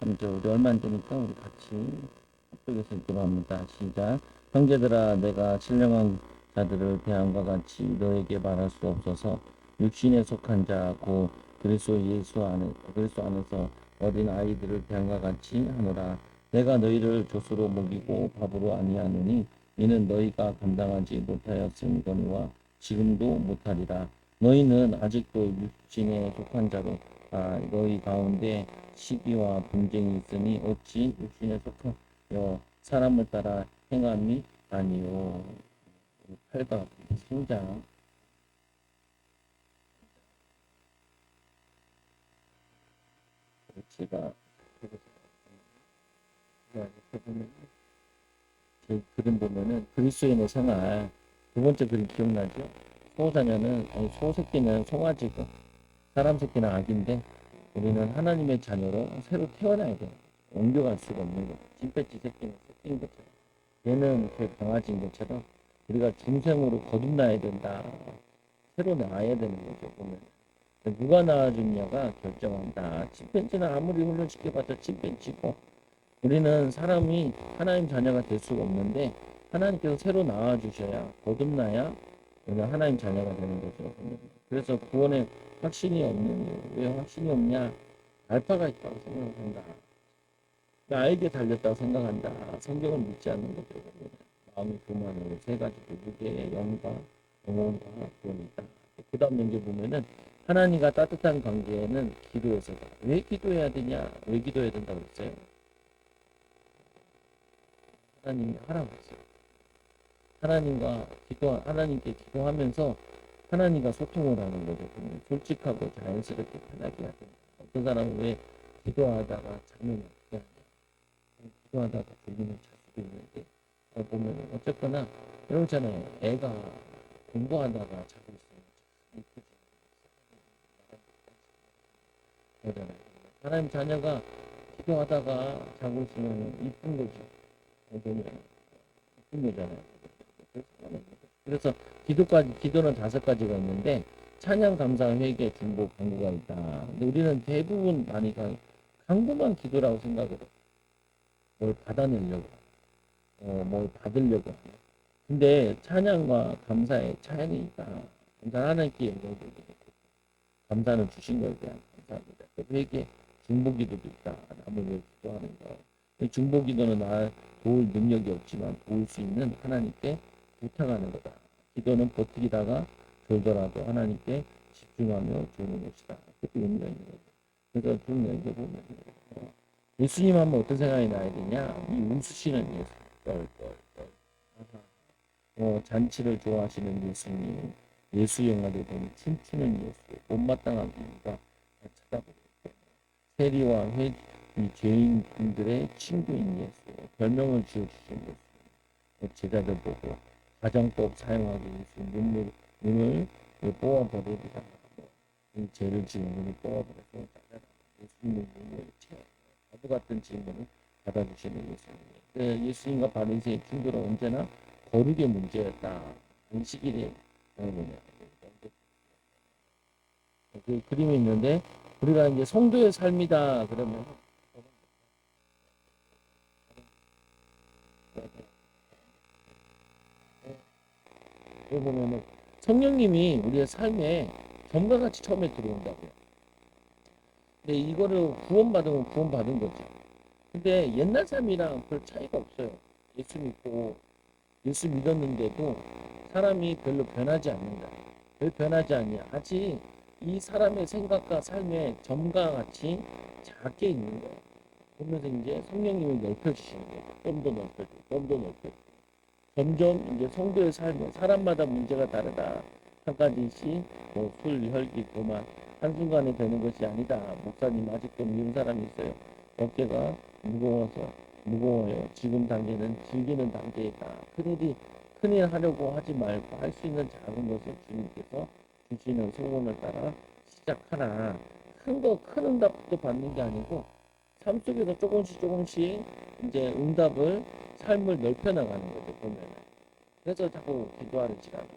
3절 우리 얼마 안 되니까 우리 같이 합독해서 읽기로 합니다. 시작. 형제들아 내가 신령한 자들을 대함과 같이 너에게 말할 수 없어서 육신에 속한 자 곧 그리스도 안에서 어린 아이들을 대함과 같이 하노라. 내가 너희를 젖으로 먹이고 밥으로 아니하노니 이는 너희가 감당하지 못하였음거니와 지금도 못하리라. 너희는 아직도 육신에 속한 자로 너희 가운데 시기와 분쟁이 있으니 어찌 육신에 속하여 사람을 따라 행함이 아니요. 8박 신장 제가 제 그림 보면은 그리스도인의 생활 두 번째 그림 기억나죠? 소 새끼는 송아지고 사람 새끼는 아기인데 우리는 하나님의 자녀로 새로 태어나야 돼요. 옮겨갈 수가 없는 거예요. 찐배지 새끼는 새끼인 것처럼 얘는 그 강아지인 것처럼 우리가 중생으로 거듭나야 된다. 새로 나야 되는 거죠. 보면 누가 낳아주냐가 결정한다. 침팬지는 아무리 훈련시켜봤자 침팬지고 우리는 사람이 하나님 자녀가 될 수가 없는데 하나님께서 새로 낳아주셔야 거듭나야 우리가 하나님 자녀가 되는 거죠. 그래서 구원에 확신이 없는 왜 확신이 없냐? 알파가 있다고 생각한다. 나에게 달렸다고 생각한다. 성경을 믿지 않는 거죠. 마음이 교만으로 세 가지 무게, 영과 영혼과 구원이다. 그 다음 문제 보면은 하나님과 따뜻한 관계는 기도에서다. 왜 기도해야 되냐? 왜 기도해야 된다고 그랬어요? 하나님이 하라고 했어요. 하나님께 기도하면서 하나님과 소통을 하는 거죠. 솔직하고 자연스럽게 편하게 해야 된다. 어떤 사람은 왜 기도하다가 잠이 안 자? 기도하다가 졸리면 잘 수도 있는데 보면 어쨌거나 이러잖아요. 애가 공부하다가 자고 있으면 이쁘잖아요. 하나님 자녀가 기도하다가 자고 있으면 이쁜 거죠. 보면 이쁜 거잖아요. 그래서 기도는 5가지가 있는데 찬양, 감사, 회개, 중보, 간구가 있다. 근데 우리는 대부분 많이 간구만 기도라고 생각을 해요. 뭘 받아내려고, 뭘 받으려고. 근데 찬양과 감사의 차이는 있다. 감사는 하나님께 영광드리고 감사는 주신 것에 대한 감사합니다. 회개, 중보기도도 있다. 남을 위해 기도하는 거. 중보기도는 나 도울 능력이 없지만 도울 수 있는 하나님께 부탁하는 거다. 기도는 버티다가 졸더라도 하나님께 집중하며 주는 것이다. 그렇게 의미가 있는 거죠. 그래서 좀 여기 보면 예수님 하면 어떤 생각이 나야 되냐? 이 웃으시는 예수. 떨떨떨. 잔치를 좋아하시는 예수님, 예수 영화를 보면 춤추는 예수, 못마땅한 이유가 찾아보고 세리와 이 죄인들의 친구인 예수, 별명을 지어주신 예수, 제자들 보고 가정법 사용하기 위해서 눈을 뽑아버리리라. 이 죄를 지은 눈을 뽑아버려서 예수님의 눈을 채 바보 같은 질문을 받아주시는 예수님. 예수님과 바리새의 충돌은 언제나 거룩의 문제였다. 안식일에 그 그림이 있는데 우리가 이제 성도의 삶이다 그러면 여기 보면은 성령님이 우리의 삶에 점과 같이 처음에 들어온다고요. 근데 이거를 구원받으면 구원받은 거죠. 근데 옛날 삶이랑 별 차이가 없어요. 예수 믿고 예수 믿었는데도 사람이 별로 변하지 않는다. 별 변하지 않냐. 아직 이 사람의 생각과 삶의 점과 같이 작게 있는 거예요. 그러면서 이제 성령님이 넓혀주시는 거예요. 좀 더 넓혀주고, 좀 더 넓혀주고. 점점 이제 성도의 삶은 사람마다 문제가 다르다. 한 가지씩 뭐 술, 혈기, 교만 한순간에 되는 것이 아니다. 목사님 아직도 미운 사람이 있어요. 어깨가 무거워요. 지금 단계는 즐기는 단계이다. 큰일 하려고 하지 말고 할 수 있는 작은 것을 주님께서 주시는 소원을 따라 시작하라. 큰 응답도 받는 게 아니고 삶 속에서 조금씩 이제 응답을 삶을 넓혀 나가는 거죠. 보면 그래서 자꾸 기도하는 시간을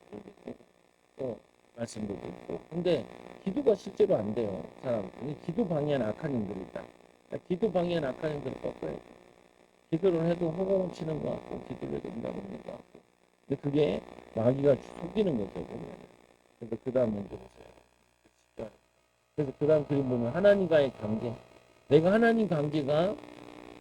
또 말씀도 듣고 근데 기도가 실제로 안 돼요. 사람 기도 방해하는 악한 영들이 있다. 기도 방해는 악한 힘들을 꺾어야 돼. 기도를 해도 허공을 치는 것 같고, 기도를 해도 응답 없는 것 같고. 근데 그게 마귀가 속이는 거죠, 보면. 그래서 그 다음 문제 보세요. 그래서 그 다음 그림 보면 하나님과의 관계. 내가 하나님 관계가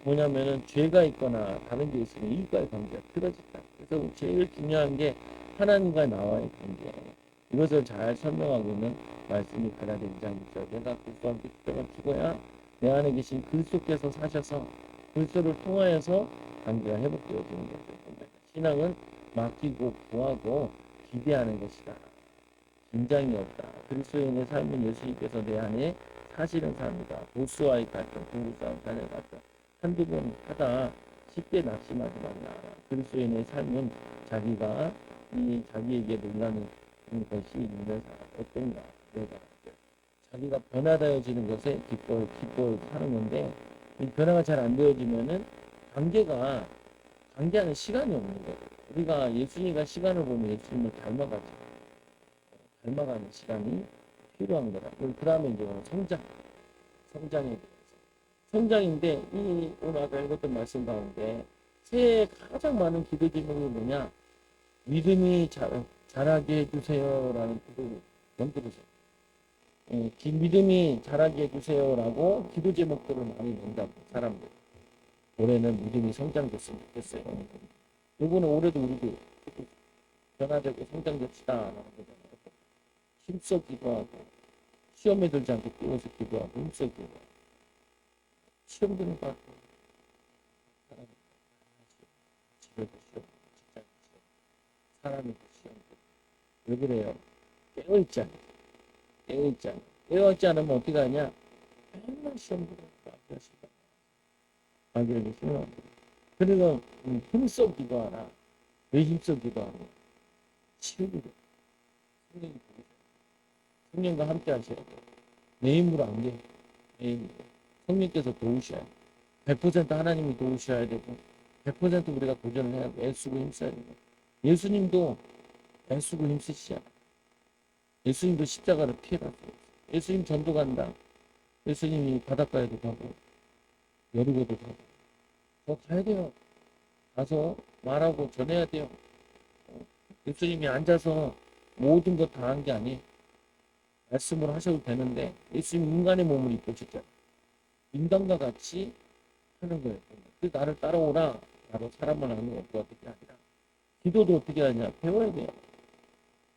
뭐냐면은 죄가 있거나 다른 게 있으면 이웃과의 관계가 틀어진다. 그래서 제일 중요한 게 하나님과 나와의 관계예요. 이것을 잘 설명하고 있는 말씀이 갈라디아 2장 6절. 내가 그리스도와 함께 십자가 죽어야 내 안에 계신 그리스도께서 사셔서 그리스도를 통하여서 관계가 회복되어지는 거죠. 신앙은 맡기고 구하고 기대하는 것이다. 긴장이 없다. 그리스도인의 삶은 예수님께서 내 안에 사시는 삶이다. 보스와의 갈등, 부부싸움, 자녀 갈등 한두 번 하다 쉽게 낙심하지 말라. 그리스도인의 삶은 자기가 자기에게 놀라는 것이 있는 사람 어떤가. 내가 자기가 변화되어지는 것에 기뻐 하는 건데 이 변화가 잘 안 되어지면은 관계하는 시간이 없는 거예요. 우리가 예수님과 시간을 보면 예수님을 닮아가는 시간이 필요한 거다. 그 다음에 이제 성장에 대해서. 성장인데 오늘 아까 읽었던 말씀 가운데 새해 가장 많은 기도 제목이 뭐냐? 믿음이 자라게 해주세요라는 기도를 넘겨보세요. 믿음이 자라게 해주세요라고 기도 제목들을 많이 낸다고 사람들. 올해는 믿음이 성장됐으면 좋겠어요. 이번에 올해도 우리도 변화되고 성장됩시다. 라는 거잖아요. 힘써 기도하고 시험에 들지 않고 뛰어서 기도하고 힘써 기도하고 시험 드는 것 같고 집에도 시험, 직장도 시험, 사람에도 시험. 왜 그래요? 깨어있지 않아요. 깨어있지 않으면 어떻게 하냐? 맨날 시험 들어요. 마귀에게 시험하고. 그리고 힘써 기도하라. 왜 힘써 기도하냐? 치유기도. 성령과 함께 하셔야 돼요. 내 힘으로 안 돼요. 내 힘으로. 성령께서 도우셔야 돼요. 100% 하나님이 도우셔야 되고 100% 우리가 도전을 해야 돼. 애쓰고 힘써야 되고 예수님도 애쓰고 힘쓰시야. 예수님도 십자가를 피해갔어요. 예수님 전도 간다. 예수님이 바닷가에도 가고 여리고도 가고 더 가야 돼요. 가서 말하고 전해야 돼요. 예수님이 앉아서 모든 것 다 한 게 아니에요. 말씀을 하셔도 되는데 예수님 인간의 몸을 입으셨잖아요. 인간과 같이 하는 거예요. 그 나를 따라오라. 나로 사람을 하는 것도 어떻게 아니라 기도도 어떻게 하냐. 배워야 돼요.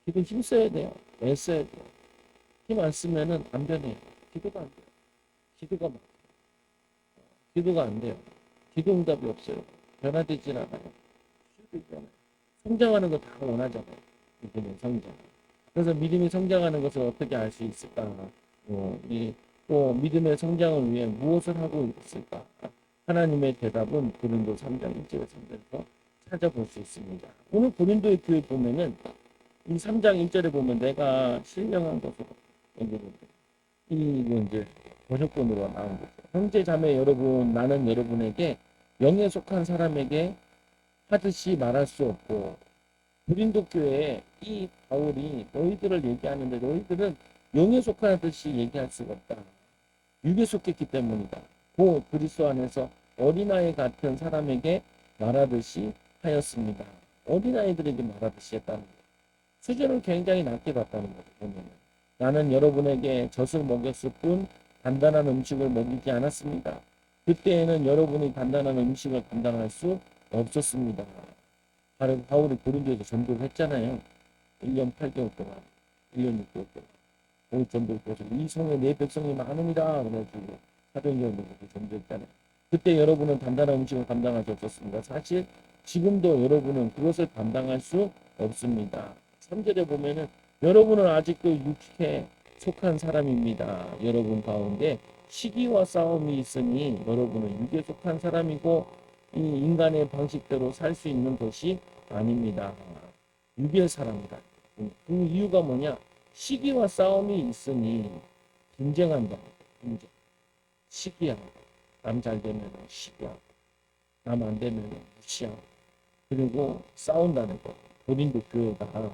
기도 힘써야 돼요. 애써야 돼요. 힘 안 쓰면은 안 변해요. 기도가 안 돼요. 기도가 막 기도가 안 돼요. 기도 응답이 없어요. 변화되질 않아요. 성장하는 거 다 원하잖아요. 믿음의 성장. 그래서 믿음이 성장하는 것을 어떻게 알 수 있을까? 또 믿음의 성장을 위해 무엇을 하고 있을까? 하나님의 대답은 고린도 3장 1절에 3절에서 찾아볼 수 있습니다. 오늘 고린도의 교회 보면은 이 3장 1절에 보면 내가 신령한 것으로 이거 이제 번역본으로 나온 거죠. 형제 자매 여러분, 나는 여러분에게 영에 속한 사람에게 하듯이 말할 수 없고 고린도 교회에 이 바울이 너희들을 얘기하는데 너희들은 영에 속하듯이 얘기할 수가 없다. 육에 속했기 때문이다. 곧 그리스도 안에서 어린아이 같은 사람에게 말하듯이 하였습니다. 어린아이들에게 말하듯이 했다는 거예요. 수준을 굉장히 낮게 봤다는 거예요. 보면. 나는 여러분에게 젖을 먹였을 뿐 단단한 음식을 먹이지 않았습니다. 그때에는 여러분이 단단한 음식을 감당할 수 없었습니다. 바울이 고린도에서 전도를 했잖아요. 1년 8개월 동안, 1년 6개월 동안. 거기 전도를 해서 이 성에 내 백성이 많으니라 그래가지고 사도행전으로 전도했잖아요. 그때 여러분은 단단한 음식을 감당할 수 없었습니다. 사실 지금도 여러분은 그것을 감당할 수 없습니다. 3절에 보면은 여러분은 아직도 육체에 속한 사람입니다. 여러분 가운데 시기와 싸움이 있으니 여러분은 육에 속한 사람이고 이 인간의 방식대로 살 수 있는 것이 아닙니다. 육의 사람이다. 그 이유가 뭐냐? 시기와 싸움이 있으니 분쟁한다. 분쟁. 시기하고 남 잘 되면 시기하고 남 안 되면 무시하고 그리고 싸운다는 거. 고린도 교회가.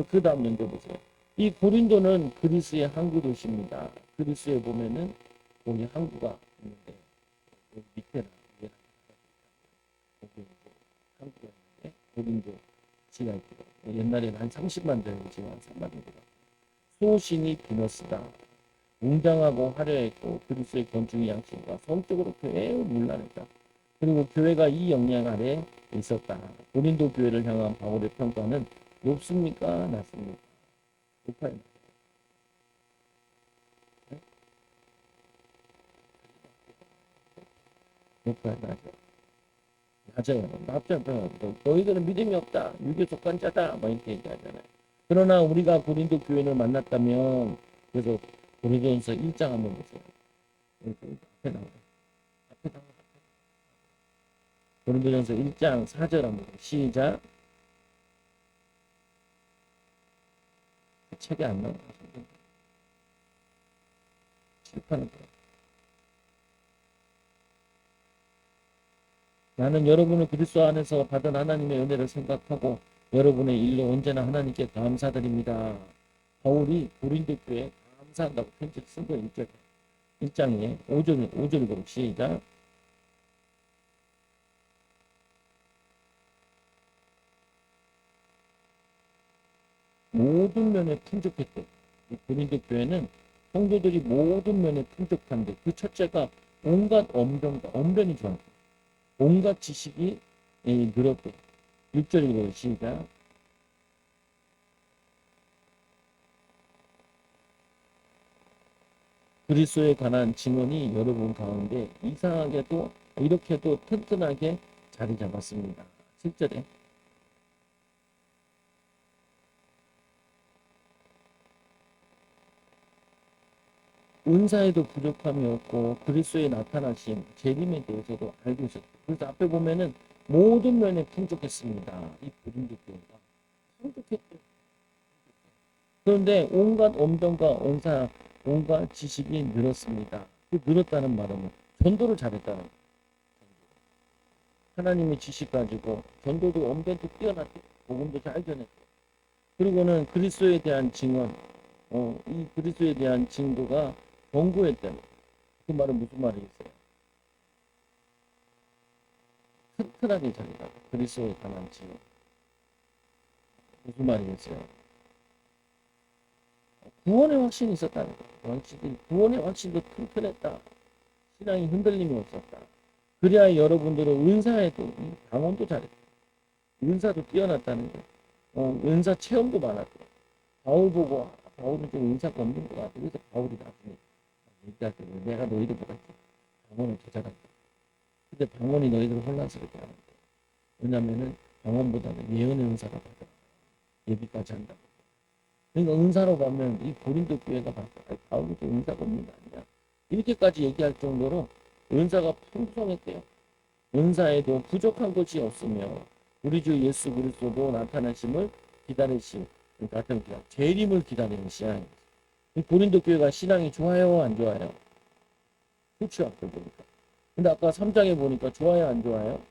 그 다음 연결 보세요. 이 고린도는 그리스의 항구 도시입니다. 그리스에 보면은 거기 항구가 있는데 여기 밑에나 위에나 여기 이제 한국에 있는데 고린도 지가 있고 옛날에는 한 30만 정도 지금 한 3만 정도 소신이 비너스다. 웅장하고 화려했고 그리스도의 건축의 양식과 성적으로 매우 문란했다. 그리고 교회가 이 영향 아래 있었다. 고린도 교회를 향한 바울의 평가는 높습니까? 낮습니까? 높아요. 네? 높아요. 낮아요. 낮아요. 너희들은 믿음이 없다. 유교 속간자다. 뭐 이렇게 얘기하잖아요. 그러나 우리가 고린도 교회를 만났다면 그래서 고린도전서 1장 한번 보세요. 앞에 나와요. 앞에 나와요. 고린도전서 1장 4절 한번 시작. 책이 안 나와요. 칠판을 나는 여러분을 그리스도 안에서 받은 하나님의 은혜를 생각하고 여러분의 일로 언제나 하나님께 감사드립니다. 바울이 고린도 교회에 감사한다고 편지를 쓴 거예요. 1장에 5절 시작. 모든 면에 풍족했대. 고린도 교회는 성도들이 모든 면에 풍족한데 그 첫째가 온갖 언변이 좋았대. 온갖 지식이 늘었대. 6절 시작. 그리스도에 관한 증언이 여러분 가운데 이상하게도 이렇게도 튼튼하게 자리 잡았습니다. 7절에 은사에도 부족함이 없고 그리스도의 나타나신 재림에 대해서도 알고 있었다. 그래서 앞에 보면은 모든 면에 풍족했습니다. 이 고린도 교회가 풍족했대요. 그런데 온갖 언변과 온갖 지식이 늘었습니다. 그 늘었다는 말은 전도를 잘했다는 거예요. 하나님의 지식 가지고 전도도 언변도 뛰어났대. 복음도 잘 전했대. 그리고는 그리스도에 대한 증언, 이 그리스도에 대한 증거가 견고했다는 거예요. 그 말은 무슨 말이겠어요? 튼튼하게 자리다. 그리스도에 관한 증언. 무슨 말이겠어요? 구원의 확신이 있었다는 거예요. 구원의 확신도 튼튼했다. 신앙이 흔들림이 없었다. 그래야 여러분들은 은사에도 방언도 잘했다. 은사도 뛰어났다는 거예요. 은사 체험도 많았고 바울 보고 바울은 좀 은사가 없는 것 같아. 그래서 바울이 나중에 얘기할 때 내가 너희들보다 방언을 더 잘한다. 근데 방언이 너희들을 혼란스럽게 하는데 왜냐면은 방언보다는 예언의 은사가 받아 예비까지 한다. 그러니까 은사로 가면 이 고린도 교회가 바울이 은사가 없는 거 아니냐 이렇게까지 얘기할 정도로 은사가 풍성했대요. 은사에도 부족한 것이 없으며 우리 주 예수 그리스도도 나타나심을 기다리심 같은 재림을 기다리는 신앙입니다. 고린도 교회가 신앙이 좋아요 안 좋아요? 그렇죠. 앞에 보니까. 근데 아까 3장에 보니까 좋아요 안 좋아요?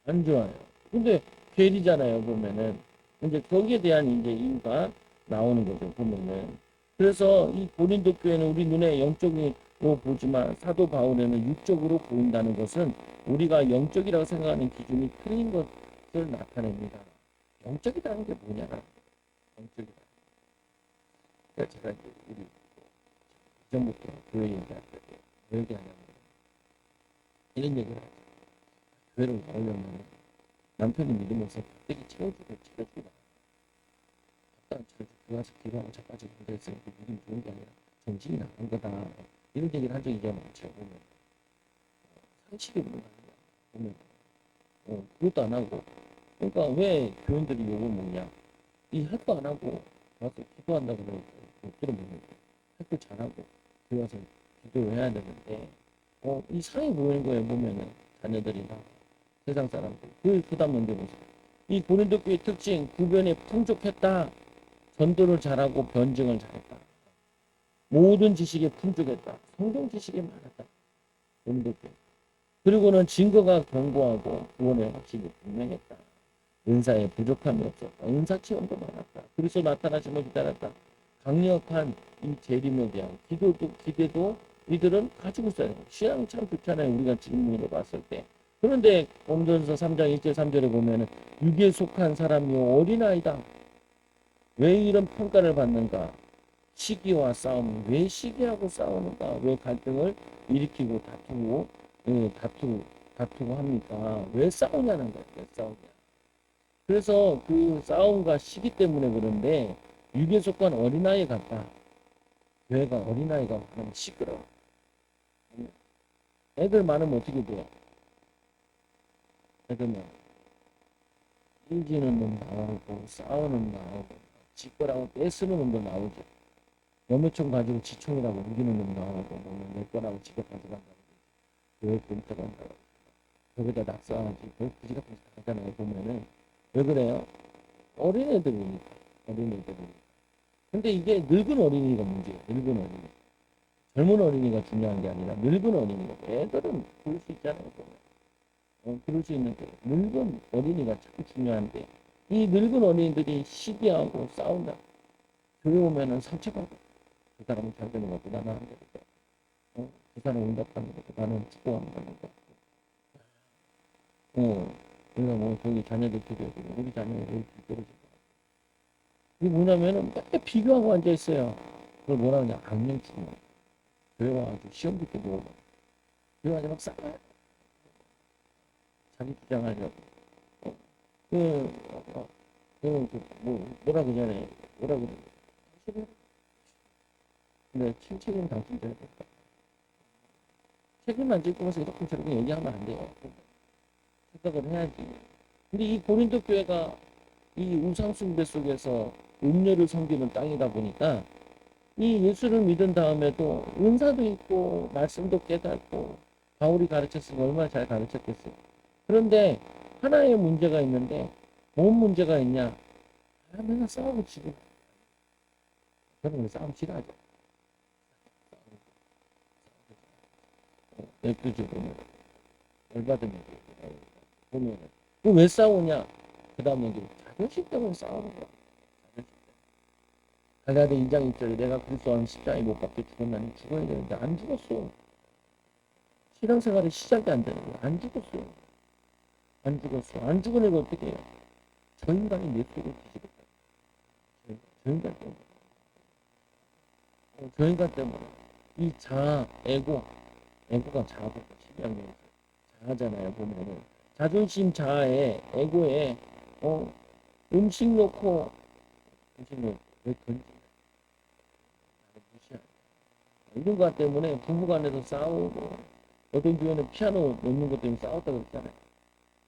안 좋아요. 근데 괴리잖아요 보면은. 이제 거기에 대한 이제 이유가 나오는 거죠 보면은. 그래서 이 고린도 교회는 우리 눈에 영적으로 보지만 사도 바울에는 육적으로 보인다는 것은 우리가 영적이라고 생각하는 기준이 틀린 것을 나타냅니다. 영적이라는 게 뭐냐? 영적이다. 그러니까 제가 이제 우리 이전부터 교회 얘기할 때 왜 얘기하냐면 이런 얘기를 하죠. 교회를 나오려면 남편이 믿으면서 갑자기 채워주고 지켜주고 아까 교회 와서 기도하고 자빠지고 그랬어요. 믿음이 좋은 게 아니라 정신이 나간 거다. 이런 얘기를 한 적이 많죠. 보면 상식이 없는 거 아니야. 보면 그것도 안 하고 그러니까 왜 교인들이 욕을 먹냐. 이 할 거 안 하고 와서 기도한다고 못 들어먹는 거예요. 할 거 잘하고 교회 와서 기도를 해야 되는데 이 상이 보이는 거예요. 보면은 자녀들이나 세상 사람들 그 부담 넘겨보세요. 이 고린도 교회 특징 구변에 풍족했다. 전도를 잘하고 변증을 잘했다. 모든 지식에 풍족했다. 성경 지식이 많았다. 고린도 교회. 그리고는 증거가 견고하고 구원의 확신이 분명했다. 은사에 부족함이 없었다. 은사 체험도 많았다. 그리스도 나타나심을 기다렸다. 강력한 이 재림에 대한 기대도 이들은 가지고 있어야 돼요. 신앙 참 좋잖아요. 우리가 질문으로 봤을 때. 그런데 고린도전서 3장 1절 3절에 보면은 육에 속한 사람이 어린아이다. 왜 이런 평가를 받는가? 시기와 싸움. 왜 시기하고 싸우는가? 왜 갈등을 일으키고 다투고 합니까? 왜 싸우냐는 거예요. 왜 싸우냐. 그래서 그 싸움과 시기 때문에 그런데 육에 속한 어린아이 같다. 교회가 어린아이가 많으면 시끄러워. 애들 많으면 어떻게 돼요? 애들 많으면 인지는 놈 나오고 싸우는 나오고 지거라고 떼쓰는 놈도 나오죠. 염료총 가지고 지총이라고 우기는 놈 나오고 내 거라고 지가 가져간다고 교회 굶쳐간다고 거기다 낙서하지 그 그지 같은 짓 하잖아요. 보면은 왜 그래요? 어린애들이니까 어린애들이니까. 근데 이게 늙은 어린이가 문제예요. 늙은 어린이. 젊은 어린이가 중요한 게 아니라 늙은 어린이가 애들은 그럴 수 있잖아요. 그럴 수 있는데 늙은 어린이가 참 중요한데 이 늙은 어린이들이 시기하고 싸운다. 교회 오면은 상처받고 그 사람은 잘 되는 것 같고 나는 안 되니까 그 사람은 응답하는 것 같고 나는 축복한다는 것 같고 우리가 뭐 저기 자녀들 기도해도 우리 자녀는 왜 이렇게 떨어진 거 이게 뭐냐면은 맨날 비교하고 앉아있어요. 그걸 뭐라 그러냐 악령 추구 교회 와가지고 시험 듣게 물어봐 교회 와서 막 싸워요. 자기 주장하려고 그, 뭐라 그러잖아요. 뭐라 그래. 당신은, 근데 책임 당신 져야 될까? 책임 안 질 거면서 이렇게 저렇게 얘기하면 안 돼요. 생각을 해야지. 근데 이 고린도 교회가 이 우상숭배 속에서 음료를 섬기는 땅이다 보니까 이 예수를 믿은 다음에도 은사도 있고 말씀도 깨닫고 바울이 가르쳤으면 얼마나 잘 가르쳤겠어요. 그런데 하나의 문제가 있는데 뭔 문제가 있냐? 맨날 싸우고 지금 저는 싸움 싫어하죠. 냅두지 보면 열받은 얘기 보면 왜 싸우냐? 그 다음 얘기 자존심 때문에 싸우는 거야. 자존심 때문에. 갈라디아 2장 1절에 내가 그리스도 안에 십자가에 못 박혀 죽었나니 죽어야 되는데 안 죽었어. 신앙생활이 시작이 안 되는 거야. 안 죽었어. 안 죽었어. 안 죽은 애가 어떻게 해요? 저 인간이 내 속을 뒤집었다. 저 인간 때문에. 저 인간 때문에. 이 자아, 에고가 자아고 신앙이 자아잖아요. 보면은 자존심 자아에 에고에 음식 놓고 왜 던지냐 나를 무시하냐 이런 것 때문에 부부간에서 싸우고 어떤 교회는 피아노 놓는 것 때문에 싸웠다고 했잖아요.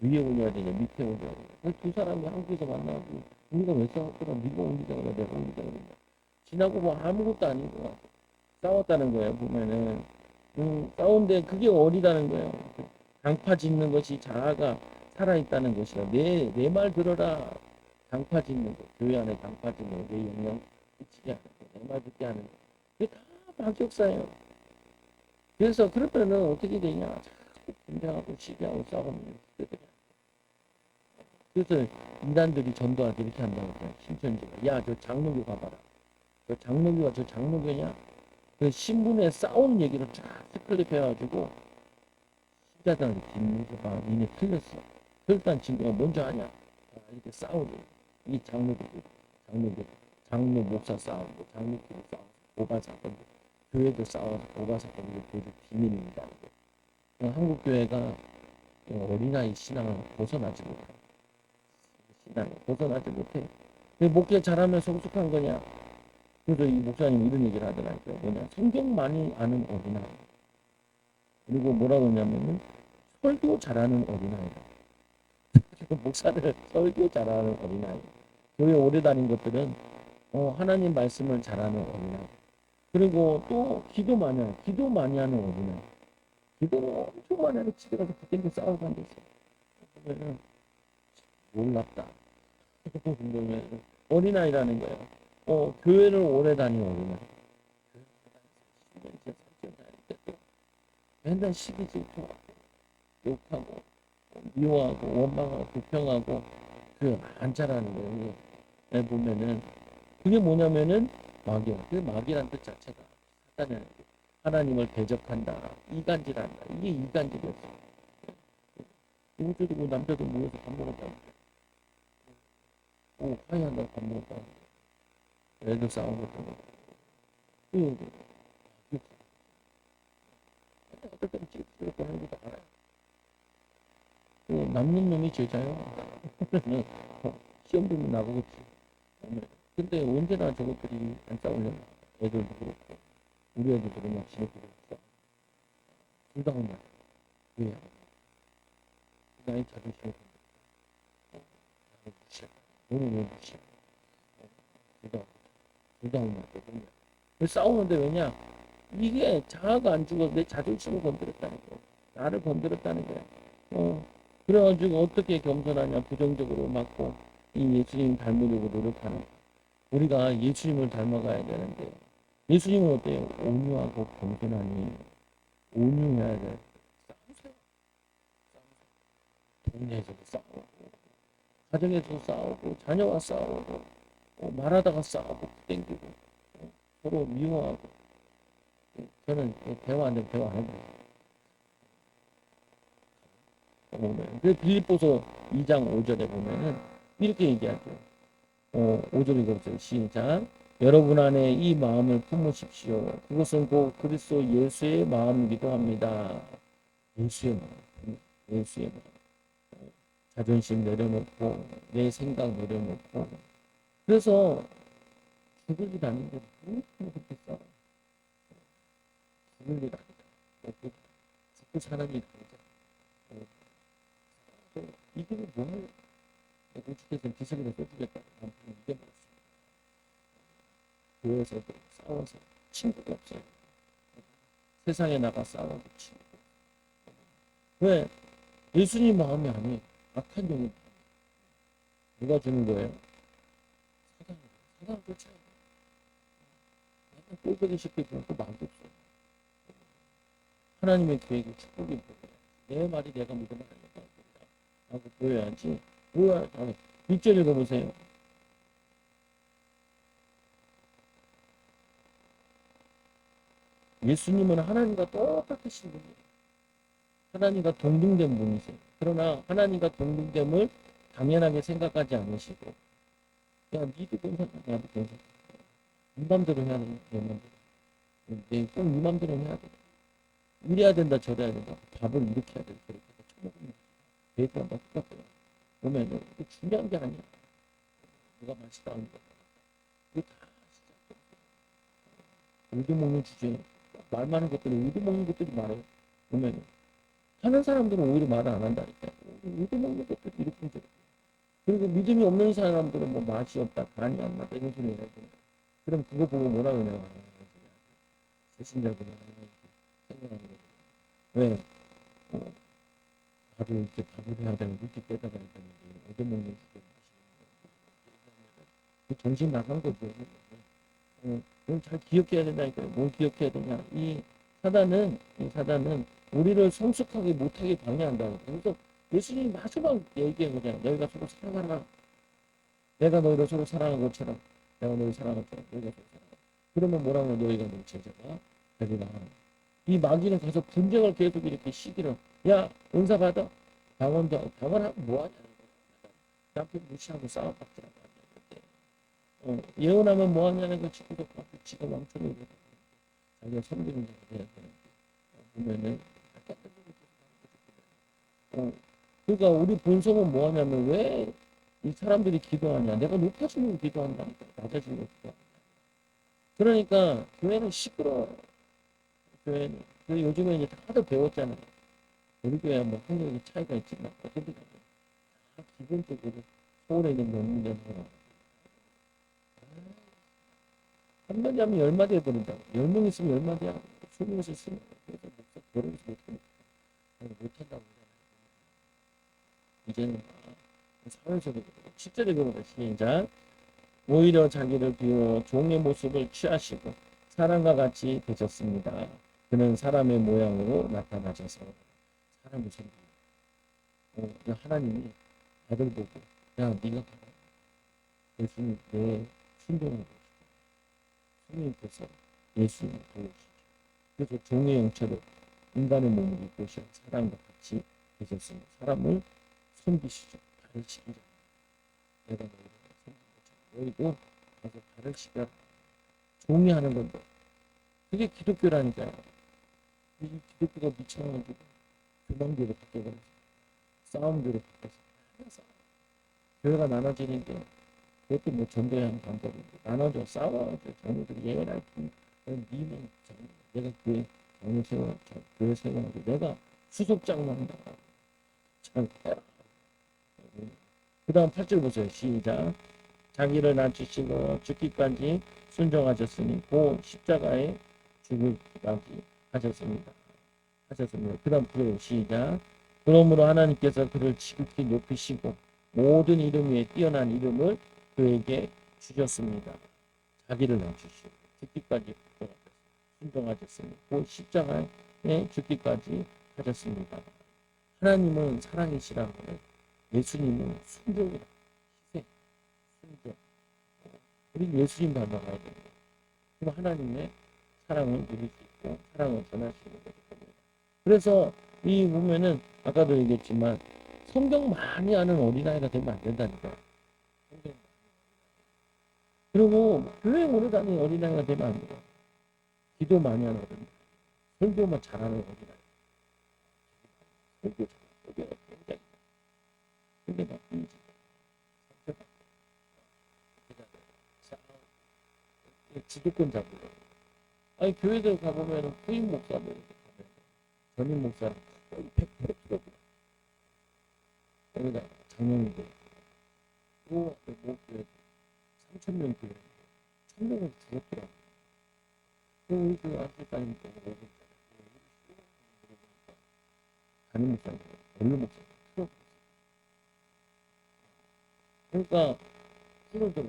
위에 올려야 되냐 밑에 올려야 되냐 두 사람이 한국에서 만나고 우리가 왜 싸웠더라 네가 올리자고 내가 올리자고 그러냐 지나고 뭐 아무것도 아닌 것 같아. 싸웠다는 거예요. 보면은 싸운데 그게 어리다는 거예요. 강파 짓는 것이 자아가 살아있다는 것이라 내 말 들어라. 강파 짓는 거 교회 안에 강파 짓는 거 내 영향 미치게 하는 거내 말 듣게 하는 거 그게 다 반격사예요. 그래서 그러면은 어떻게 되냐 자꾸 분쟁하고 시기하고 싸우는 그들이 그래서 인간들이 전도할 때 이렇게 한다고 해요. 신천지가 야 저 장로교 가봐라. 저 장로교가 저 장로교냐 그 신문에 싸우는 얘기를 쫙 스클립 해가지고 신자들한테 뒷문서가 니네 틀렸어. 틀렸다는 친구가 먼저 하냐. 이렇게 싸우고 이 장로 목사 싸우고 장로끼리 싸우고 고발 사건도 교회도 싸워서 고발 사건도 교회도 비밀입니다. 한국 교회가 어린아이 신앙을 벗어나지 못해. 신앙을 벗어나지 못해. 목회 잘하면 성숙한 거냐? 그래서 이 목사님 이런 얘기를 하더라고요. 뭐냐? 성경 많이 아는 어린아이. 그리고 뭐라고 하냐면은 설교 잘하는 어린아이다. 목사를 설교 잘하는 어린아이. 교회 오래 다닌 것들은 하나님 말씀을 잘하는 어린아이. 그리고 또 기도 많이 하는 어린아이. 기도를 엄청 많이 하는 집에 가서 그때 싸우고 앉았어. 그러면 놀랍다. 그러면 어린아이라는 거예요. 교회를 오래 다닌 어린아이. 10년째, 3년째 맨날 시기 질투하고 욕하고 미워하고 원망하고 불평하고 안 자라는 거예요. 보면은 그게 뭐냐면은 마귀야. 그 마귀란 뜻 자체가 사단이라는 게 하나님을 대적한다, 이간질한다. 이게 이간질이었어. 이웃들이고 남자들 모여서 밥 먹었다고. 오, 화해한다고 밥 먹었다고. 애들 싸운 것도. 그, 어떨 때는 찌릿찌릿 하는 것도 알아요. 그 남는 놈이 제자요. 시험 들면 나보겠지. 근데 언제나 저것들이 안 싸우려나. 애들도 그렇고, 우리 애들도 그냥 지네끼리 싸워. 둘다 혼나. 왜? 나의 자존심을 건드려. 나를 무시해. 너는 왜 무시해? 둘다 혼났거든요. 싸우는데 왜냐? 이게 자아가 안 죽어 내 자존심을 건드렸다는 거야. 나를 건드렸다는 거야. 그래가지고 어떻게 겸손하냐? 부정적으로 맞고 이 예수님 닮으려고 노력하는 거야. 우리가 예수님을 닮아가야 되는데 예수님은 어때요? 온유하고 겸손하니 온유해야 돼. 싸우세요. 동네에서도 싸우고 가정에서도 싸우고 자녀와 싸우고 말하다가 싸우고 땡기고 서로 미워하고 저는 대화 안 되면 대화 안 해요. 그 빌립보서 2장 5절에 보면은 이렇게 얘기하죠. 5절 읽어보세요. 시작. 여러분 안에 이 마음을 품으십시오. 그것은 곧 그리스도 예수의 마음이기도 합니다. 예수의 마음. 예수의 마음. 자존심 내려놓고 내 생각 내려놓고 그래서 죽을 일 아닌데 뭐 그렇게 싸워. 죽을 일 아니다. 죽고 사는 일 아니다. 이게 뭘 우주께서는 기습으로 써주겠다. 남편이 이겨버렸어. 교회에서도 싸워서 친구가 없어요. 세상에 나가 싸워도 친구. 왜? 예수님 마음이 아니에요. 악한 영이 누가 주는 거예요? 사단을 쫓아야 돼. 약간 꼴보기 쉽게 주면 또 마음도 없어요. 하나님의 계획이 축복이 보여요. 내 말이 내가 믿으면 안 된다. 하고 보여야지. 뭐야? 1절 읽어보세요. 예수님은 하나님과 똑같으신 분이에요. 하나님과 동등된 분이세요. 그러나 하나님과 동등됨을 당연하게 생각하지 않으시고 야 니도 괜찮아 나도 괜찮아 네 맘대로 해야 돼. 내 맘대로 꼭네 맘대로 해야 돼. 이래야 된다 저래야 된다. 밥을 이렇게 해야 돼 저렇게 해야 돼. 처먹으면 배도 한번 똑같아요. 보면은 중요한 게 아니야. 누가 맛있다 하는 거 이거 다 진짜 의도 먹는 주제에 말 많은 것들이 의도 먹는 것들이 많아요. 보면은 하는 사람들은 오히려 말을 안 한다니까. 의도 먹는 것들이 이렇게 저렇게. 그리고 믿음이 없는 사람들은 뭐 맛이 없다, 간이 안 맞다 이런 소리 해요. 그럼 그거 보고 뭐라 그러냐? 세신자구나 생각하는 거죠. 왜? 밥을 이렇게 밥을 해야 되는 일찍 깨달아야 되는데 얻어먹는 주제 마시는 정신 나간 거죠. 그럼 잘 기억해야 된다니까요. 뭘 기억해야 되냐? 이 사단은 우리를 성숙하게 못하게 방해한다. 그래서 예수님이 마지막 얘기해 그냥 너희가 서로 사랑하라. 내가 너희를 서로 사랑한 것처럼 내가 너희 사랑한 것처럼 너희가 서로 사랑하라. 그러면 뭐라고 너희가 내 제자가 되리라. 이 마귀는 가서 분쟁을 계속 이렇게 시기를 야 은사 받아 방언하고 뭐하냐 남편 무시하고 싸워봤더라. 예언하면 뭐하냐는 거 친구도 갖고 지가 왕처럼 자기가 섬기는 자가 돼야 되는데 보면은 그러니까 우리 본성은 뭐하냐면 왜 이 사람들이 기도하냐 내가 높아지려고 기도한다니까 낮아지려고 기도한다. 그러니까 교회는 시끄러워. 교회는 요즘에 이제 다들 배웠잖아요. 우리 교회야 뭐 학력이 차이가 있지만 어쨌든 다 기본적으로 서울에 있는 명문대는 한마디 하면 10마디 해버린다고. 10명 있으면 10마디 하고 20명 있으면 그래서 목사 결혼해서 못한다고 이제는 사회적으로 실제적으로 시작. 오히려 자기를 비워 종의 모습을 취하시고 사람과 같이 되셨습니다. 그는 사람의 모양으로 나타나셔서 사람을 섬기고 하나님이 아들 보고 야 네가 가라. 예수님 내 순종을 보시고 성령께서 예수님을 도우시죠. 그래서 종의 형체로 인간의 몸을 입고 오신 사람과 같이 계셨으니 사람을 섬기시죠. 발을 시키자. 내가 너희를 섬긴 것처럼 너희도 가서 발을 시켜라. 종이 하는 건데 그게 기독교라니까요. 이 기독교가 미쳐가지고 교만교로 바뀌어버려서 싸움교로 바뀌어서 싸움. 교회가 나눠지는 게 그것도 뭐 전도의 한 방법인데 나눠져 싸워가지고 장로들이 얘랑 니는 내가 교회 장로 세워 교회 세워가지고 내가 수석장로 한다. 참 그 다음 8절 보세요. 시작. 자기를 낮추시고 죽기까지 순종하셨으니 그 십자가에 죽을까지 하셨습니다. 그 다음 9절 시작. 그러므로 하나님께서 그를 지극히 높이시고 모든 이름 위에 뛰어난 이름을 그에게 주셨습니다. 자기를 낮추시고 죽기까지 순종하셨으니 그 십자가에 죽기까지 하셨습니다. 하나님은 사랑이시라는 거예요. 예수님은 순종이라 희생, 순종. 우리 예수님 닮아가야 돼요. 그럼 하나님의 사랑을 누릴 수 있고 사랑을 전할 수 있는 거거든요. 그래서 이 보면은 아까도 얘기했지만 성경 많이 아는 어린아이가 되면 안 된다니까. 성경. 그리고 교회 오래 다니는 어린아이가 되면 안 돼요. 기도 많이 하는 어린아이. 설교만 잘하는 어린아이. 설교 잘하는 설교가 굉장히 근데 막 지도권 잡으려. 아니 교회들 가보면 후임 목사들 전임 목사는 거의 100% 들어오고 여기다 장로님들 또 뭐 교회 3,000명 교회 1,000명을 죽었더라고. 우리 그 아프리카님 또 오고 담임 목사님, 원로 목사님 틀어. 그러니까 틀어들어.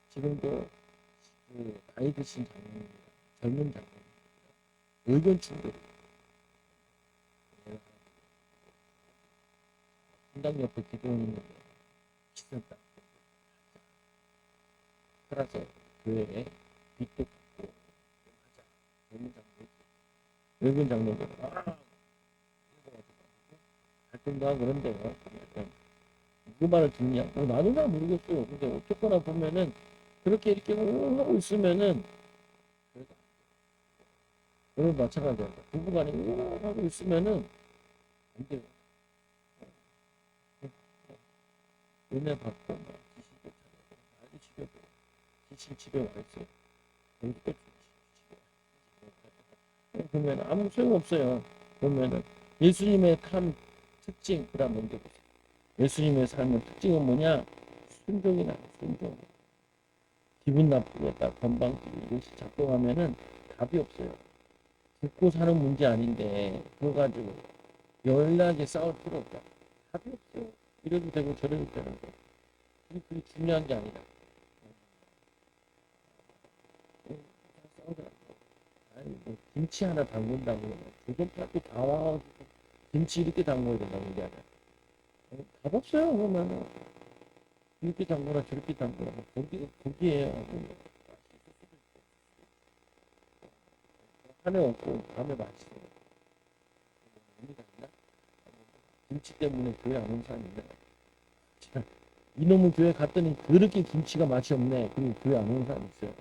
지금도 그 나이 드신 장로님이랑 젊은 장로님 의견 충돌. 분당 옆에 기도원 있는데 기선다. 살아서 교회에 빚도 갚고 하자. 젊은 장로님, 의견 장로님 갈등도 하고 그런데요. 그 말을 듣냐? 나도 잘 모르겠어요. 근데 어쨌거나 보면은 그렇게 이렇게 하고 있으면은 여러분 마찬가지야. 부부간에 하고 있으면은 안 돼요. 은혜 받고 막 기시도 잘하고 많이 지켜도 기시 집에 와 있어요. 여기도 보면 아무 소용 없어요. 보면은 예수님의 탐 특징 그다음 먼저 보세요. 예수님의 삶의 특징은 뭐냐? 순종이나 순종. 기분 나쁘겠다, 건방지고 이것이 작동하면은 답이 없어요. 죽고 사는 문제 아닌데 그거 가지고 연락에 싸울 필요 없다. 답이 없어요. 이래도 되고 저래도 되는데 그게 중요한 게 아니라 싸우더라고. 아니 뭐 김치 하나 담근다고 조선파도 다 와가지고 김치 이렇게 담궈야 된다는 게 아니라 답 없어요. 그러면은 이렇게 담그나 저렇게 담그나 고기예요. 한해 없고 다음에 맛있어요. 의미가 있나? 김치 때문에 교회 안 온 사람이 있나? 이놈의 교회 갔더니 그렇게 김치가 맛이 없네. 그리고 교회 안 오는 사람 있어요.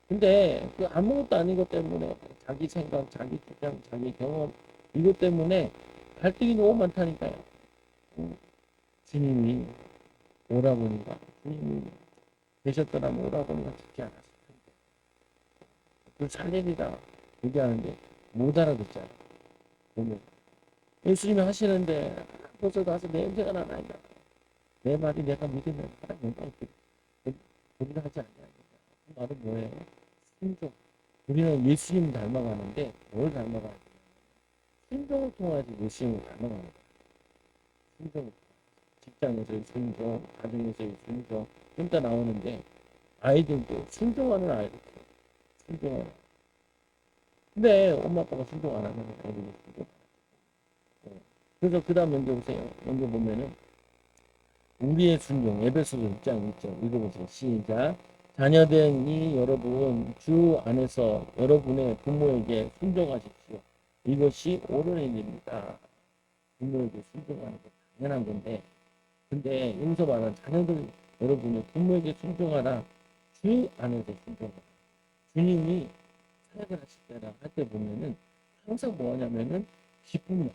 근데 그 아무것도 아닌 것 때문에 자기 생각, 자기 주장, 자기 경험 이것 때문에 갈등이 너무 많다니까요. 주님이 오라보니까 주님이 계셨더라면 오라보니까 죽지 않았을 텐데 그 살례리다 얘기하는데 못 알아듣잖아. 보면 예수님이 하시는데 벌써 가서 냄새가 나나이다. 내 말이 내가 믿으면 하나님 영광을 우리는 하지 않냐. 그 말은 뭐예요? 순종. 우리는 예수님 닮아가는데 뭘 닮아가야 돼? 순종을 통해서 예수님을 닮아가는 거야. 순종. 직장에서의 순종, 가정에서의 순종, 좀 더 나오는데 아이들도 순종하는 아이들, 순종하는. 근데 엄마 아빠가 순종 안 하면 아이들이 순종. 그래서 그 다음 연결 보세요. 연결 보면은 우리의 순종, 에베소서 6장 1절 읽어보세요. 시작. 자녀된 이 여러분 주 안에서 여러분의 부모에게 순종하십시오. 이것이 옳은 일입니다. 부모에게 순종하는 거 당연한 건데, 근데 여기서 말하는 자녀들 여러분의 부모에게 순종하라. 주 안에서 순종하라. 주님이 사역을 하실 때나 할 때 보면은 항상 뭐 하냐면은 기쁨,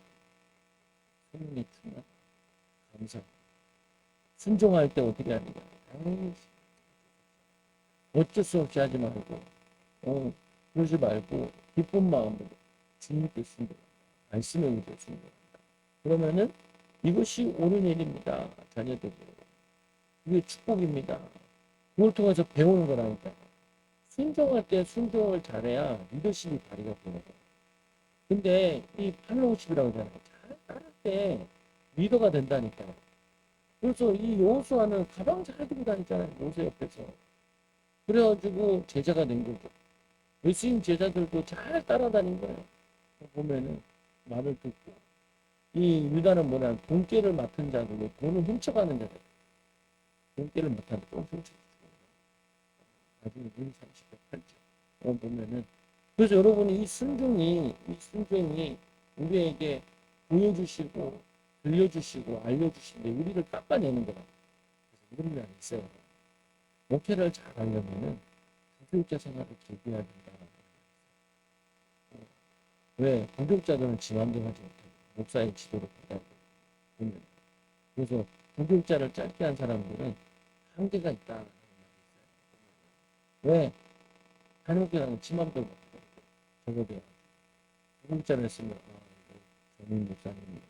성령의 충만, 감사. 순종할 때 어떻게 하느냐. 아유, 어쩔 수 없이 하지 말고, 그러지 말고, 기쁜 마음으로 주님께 순종한다. 말씀에 의해 순종한다. 그러면은 이것이 옳은 일입니다. 자녀들이. 이게 축복입니다. 그걸 통해서 배우는 거라니까. 순종할 때 순종을 잘해야 리더십이 발휘가 되는 거예요. 근데 이 팔로우십이라고 하잖아요. 잘 따를 때 리더가 된다니까. 그래서 이 여호수아는 가방 잘 들고 다니잖아요. 모세 옆에서. 그래가지고 제자가 된 거죠. 예수님 제자들도 잘 따라다닌 거예요. 보면은 말을 듣고. 이 유다는 뭐냐, 돈깨를 맡은 자들로 돈을 훔쳐가는 자들. 돈깨를 맡은 돈 훔쳐가는 나중에 문 38절 보면은. 그래서 여러분이 이 순종이 우리에게 보여주시고 들려주시고 알려주시는데 우리를 깎아내는 거라. 그래서 이런 면이 있어요. 목회를 잘 하려면은 부교육자 생활을 즐겨야 된다. 왜? 부교육자들은 지 맘대로 하지 못해요. 목사의 지도를 받아야 돼요. 그래서 부교육자를 짧게 한 사람들은 한계가 있다는 말이 있어요. 왜? 한국교회는 지 맘대로 못해요. 저거대요. 부교육자를 했으면 전임 목사님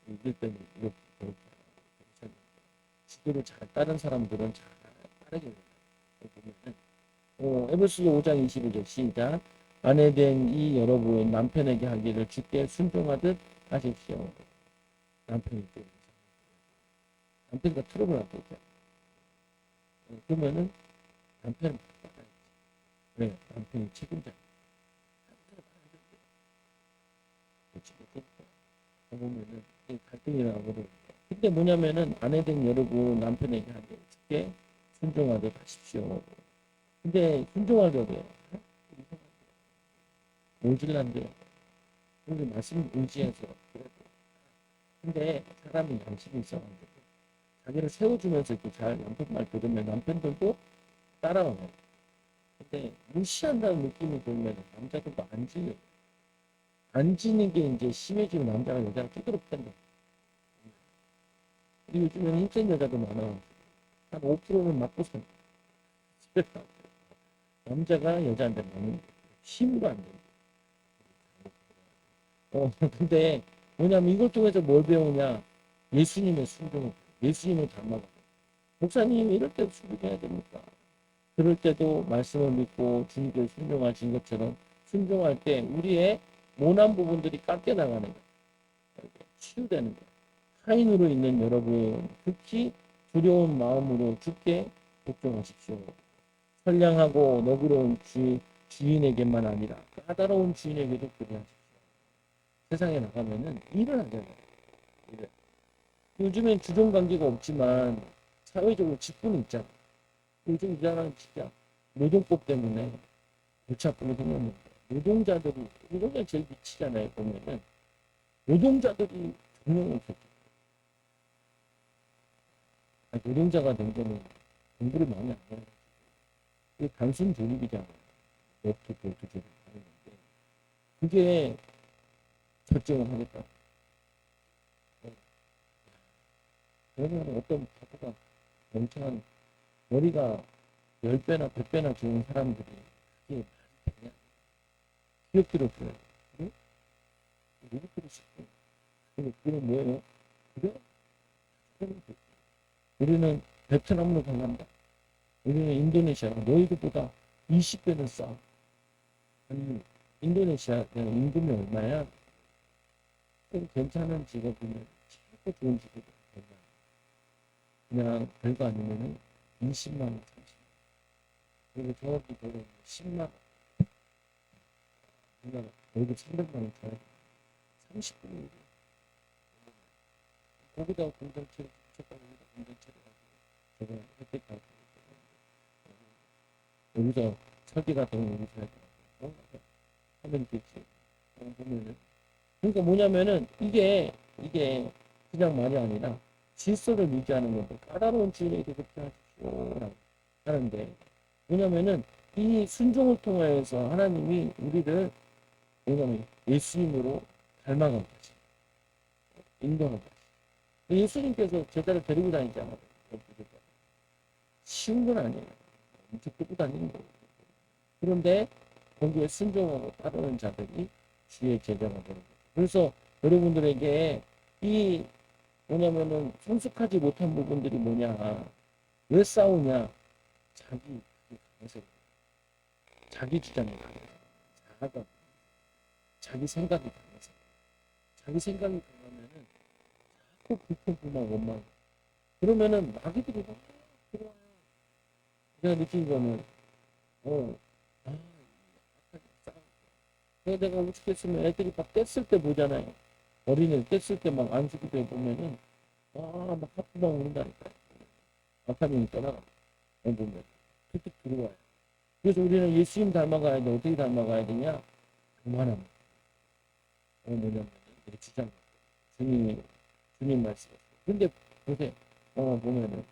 이길 때는 이렇게 지도를 잘 따른 사람들은 잘 따르게 됩니다. 보면은 에베소서 5장 22절 시작. 아내된 이 여러분 남편에게 하기를 주께 순종하듯 하십시오. 남편이 또 남편과 트러블 하고 있죠. 그러면은 남편은 받아야지. 왜? 남편이 책임자. 보면은 갈등이라고 그러는데. 근데 뭐냐면은 아내된 여러분 남편에게 하기를 주께 순종하듯 하십시오. 근데 순종하려고 해요. 모질란데 우리 말씀 의지해서 그래도. 근데 사람이 양심이 있어가지고 자기를 세워주면서 이렇게 잘 남편 말 들으면 남편들도 따라와요. 근데 무시한다는 느낌이 들면 남자들도 안 지는. 안 지는 게 이제 심해지면 남자가 여자를 두드러 팬다. 그리고 요즘에는 힘센 여자도 많아. 한 5%는 맞고 산다. 남자가 여자한테 맞는 힘도 안 돼. 근데 뭐냐면 이걸 통해서 뭘 배우냐? 예수님의 순종을, 예수님을 닮아가. 목사님 이럴 때도 순종해야 됩니까? 그럴 때도 말씀을 믿고 주님께 순종하신 것처럼 순종할 때 우리의 모난 부분들이 깎여나가는 거예요. 치유되는 거예요. 타인으로 있는 여러분, 특히 두려운 마음으로 주께 복종하십시오. 선량하고 너그러운 주인에게만 아니라 까다로운 주인에게도 그리하십시오. 세상에 나가면은 일을 하잖아요. 일을. 요즘엔 주종관계가 없지만 사회적으로 직분이 있잖아. 요즘 이 사람 진짜 노동법 때문에 골치 아프게 생겼는데 노동자 제일 미치잖아요. 보면은 노동자들이 경영을 줬죠. 노동자가 된 거는 공부를 많이 안 해요. 이게 단순 조립이잖아요. 웹투 볼트 조립 하는 건데 그게 결정을 하겠다. 그러면 어떤 바보가 멍청한 머리가 10배나 100배나 좋은 사람들이 그게 말이 되냐. 기업들을 줘요. 그래? 누구들이 싶고. 그게 뭐예요? 그래? 우리는 베트남으로 강한다. 우리는 인도네시아, 너희들보다 20배는 싸. 아니, 인도네시아 임금이 얼마야? 괜찮은 직업이면 최고 좋은 직업이 얼마야? 그냥 별거 아니면은 20만 원, 30만 원. 그리고 정확히 보면 10만 원. 우리나라 월급 300만 원 줘야 돼. 30분이 거기다가 공장체를 붙여가지고 공장체를 가지고 제가 혜택 받고 여기서 설계 같은 거 여기서 해야 돼. 하면 있겠지. 보면은. 그러니까 뭐냐면은 이게 그냥 말이 아니라 질서를 유지하는 건데 까다로운 진리에게 그렇게 하십시오. 하는데 뭐냐면은 이 순종을 통하여서 하나님이 우리를 뭐냐면 예수님으로 닮아간 거지. 인도한 거지. 예수님께서 제자를 데리고 다니잖아요. 쉬운 건 아니에요. 엄청 끌고 다니는 거예요. 그런데 거기에 순종하고 따르는 자들이 주의 제자가 되는 거죠. 그래서 여러분들에게 이 뭐냐면은 성숙하지 못한 부분들이 뭐냐, 왜 싸우냐, 자기 강해서, 자기 주장이 강해서, 자아가, 자기 생각이 강해서, 자기 생각이 강하면은 자꾸 불평불만 원망. 그러면은 마귀들이 막 들어와요. 내가 느낀 거는 아, 내가 우습겠으면 애들이 막 뗐을 때 보잖아요. 어린애 뗐을 때 막 안수기 때 보면은 막 하프만 운다니까. 아카님이 떠나가. 보면 툭툭 들어와요. 그래서 우리는 예수님 닮아가야 돼. 어떻게 닮아가야 되냐? 그만하면. 뭐냐면 내 주장. 주님 말씀. 근데 보세요. 보면은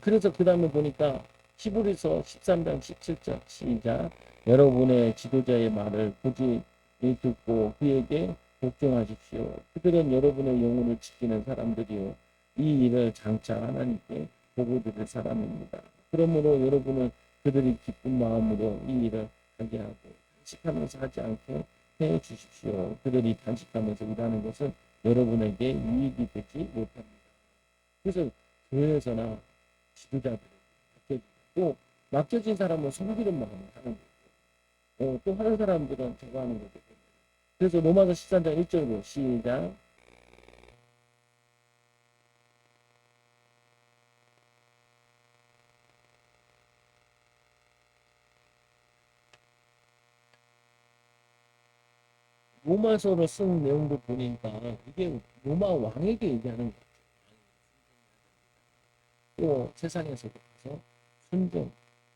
그래서 그 다음에 보니까 히브리서 13장 17절 시작. 여러분의 지도자의 말을 굳이 듣고 그에게 복종하십시오. 그들은 여러분의 영혼을 지키는 사람들이요. 이 일을 장차 하나님께 보고 드릴 사람입니다. 그러므로 여러분은 그들이 기쁜 마음으로 이 일을 하게 하고 단식하면서 하지 않게 해 주십시오. 그들이 단식하면서 일하는 것은 여러분에게 이익이 되지 못합니다. 그래서 교회에서나 지도자들이 맡겨지고 맡겨진 사람은 섬기는 마음을 하는 거고 또 하는 사람들은 저거 하는 거죠. 그래서 로마서 13장 1절로 시작. 로마서를 쓴 내용도 보니까 이게 로마 왕에게 얘기하는 거죠. 또 세상에서도 가서 순종,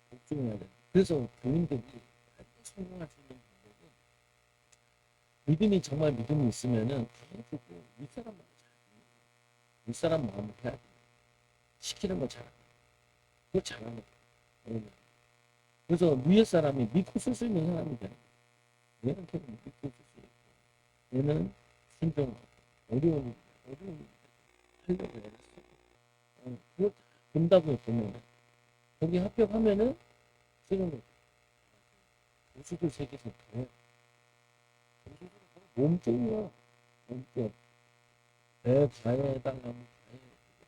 복종해야 돼. 그래서 교인들이 성공할 수 있는 방법은 믿음이 정말 믿음이 있으면은 계속 윗사람 마음을 잘 윗사람 마음을 해야 돼. 시키는 거 잘하고 그거 잘하는 거예요. 그래서 위에 사람이 믿고 쓸 수 있는 사람이 돼요. 얘는 계속 믿고 쓸 수 있고 얘는 순종하고 어려운 하려고 애를 쓰고 그거 본다고 보면 거기 합격하면은 쓰는 거 우수도 세계에서 돼. 몸종이야. 몸종. 내 가에 해달라면 가에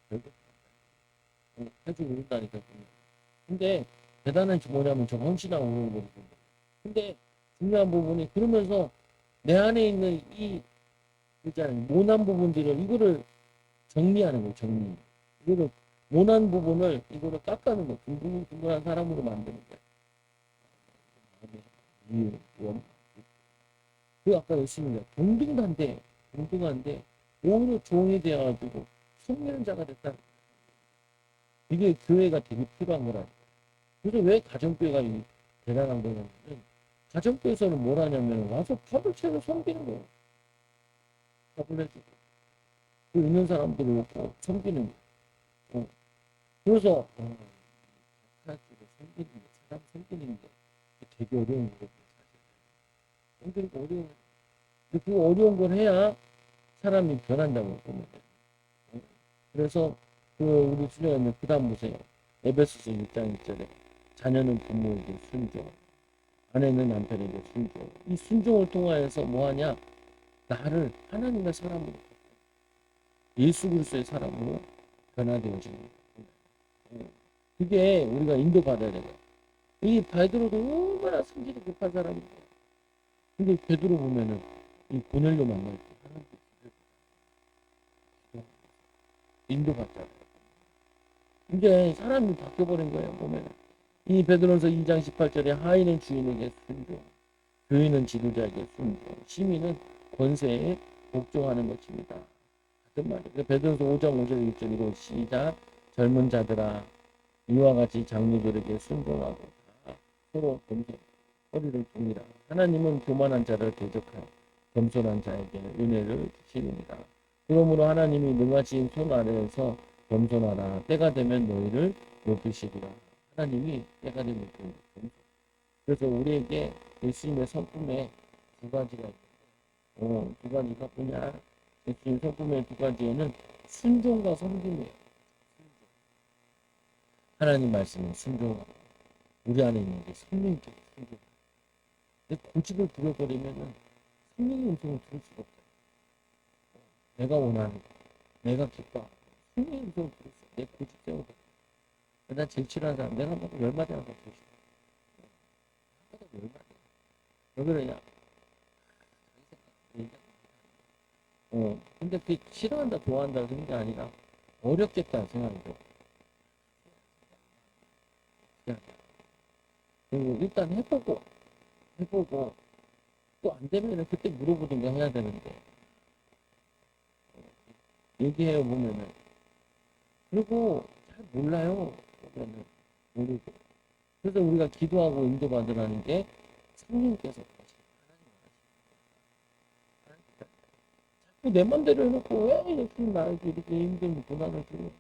별거 해주고 있다니까. 근데 대단한 게 뭐냐면 저 헌신하고 그러는 거거든요. 근데 중요한 부분이 그러면서 내 안에 있는 이 있잖아요. 모난 부분들을 이거를 정리하는 거예요. 정리. 이거를 모난 부분을 이거를 깎아는 거. 둥글둥글한 사람으로 만드는 거야. 이유, 원. 그 아까 열심히 동등한데 오히려 종이 되어가지고 속는 자가 됐다. 이게 교회가 되게 필요한 거라. 그래서 왜 가정교회가 대단한 거냐면 가정교회에서는 뭘 하냐면 와서 밥을 채로 섬기는 거예요. 밥을 해주고 그 있는 사람들이 오고 섬기는 거예요. 그래서 섬기는 게 사람 섬기는 게 되게 어려운 거거든요. 사실 섬기는 게 어려운 그 어려운 걸 해야 사람이 변한다고 보면 돼요. 그래서 우리 수녀님 그 다음 보세요. 에베소서 6장 1절에 자녀는 부모에게 순종, 아내는 남편에게 순종. 이 순종을 통하여서 뭐하냐? 나를 하나님의 사람으로 예수 그리스도의 사람으로 변화되어지는 거예요. 그게 우리가 인도받아야 돼요. 이 베드로도 얼마나 성질이 급한 사람인데 근데 베드로 보면은 이 고넬료 만날 때 하나님께 인도받잖아요. 이제 사람이 바뀌어버린 거예요. 보면 이 베드로서 2장 18절에 하인은 주인에게 순종, 교인은 지도자에게 순종, 시민은 권세에 복종하는 것입니다. 같은 말이에요. 베드로서 5장 5절 6절이고 시작. 젊은 자들아 이와 같이 장로들에게 순종하고 서로 겸손, 허리를 동이라. 하나님은 교만한 자를 대적하여 겸손한 자에게 은혜를 주시느니라. 그러므로 하나님이 능하신 손 아래에서 겸손하라. 때가 되면 너희를 높이시리라. 하나님이 때가 되면 겸손. 그래서 우리에게 예수님의 성품에 두 가지가 있는데, 두 가지가 뭐냐? 예수님 성품의 두 가지에는 순종과 섬김이에요. 하나님 말씀은 순종하고 우리 안에 있는 게 성령적 순종. 근데 고집을 부려버리면은 성령의 음성을 들을 수가 없어요. 내가 원하는 거, 내가 기뻐하고 성령의 음성을 들을 수 없어요. 내 고집 세우고. 난 제일 싫어하는 사람, 내가 막 열마디 하는 거 제일 싫어. 하다 열마디. 왜 그러냐? 근데 그 싫어한다, 좋아한다 그런 게 아니라 어렵겠다 생각이 들어. 그리고 일단 해보고 또 안 되면은 그때 물어보든가 해야 되는데 얘기해요 보면은 그리고 잘 몰라요 보면은 모르고 그래서 우리가 기도하고 인도받으라는 게 성령께서 자꾸 내 맘대로 해놓고 왜 예수님 나에게 이렇게 힘든 고난을 주고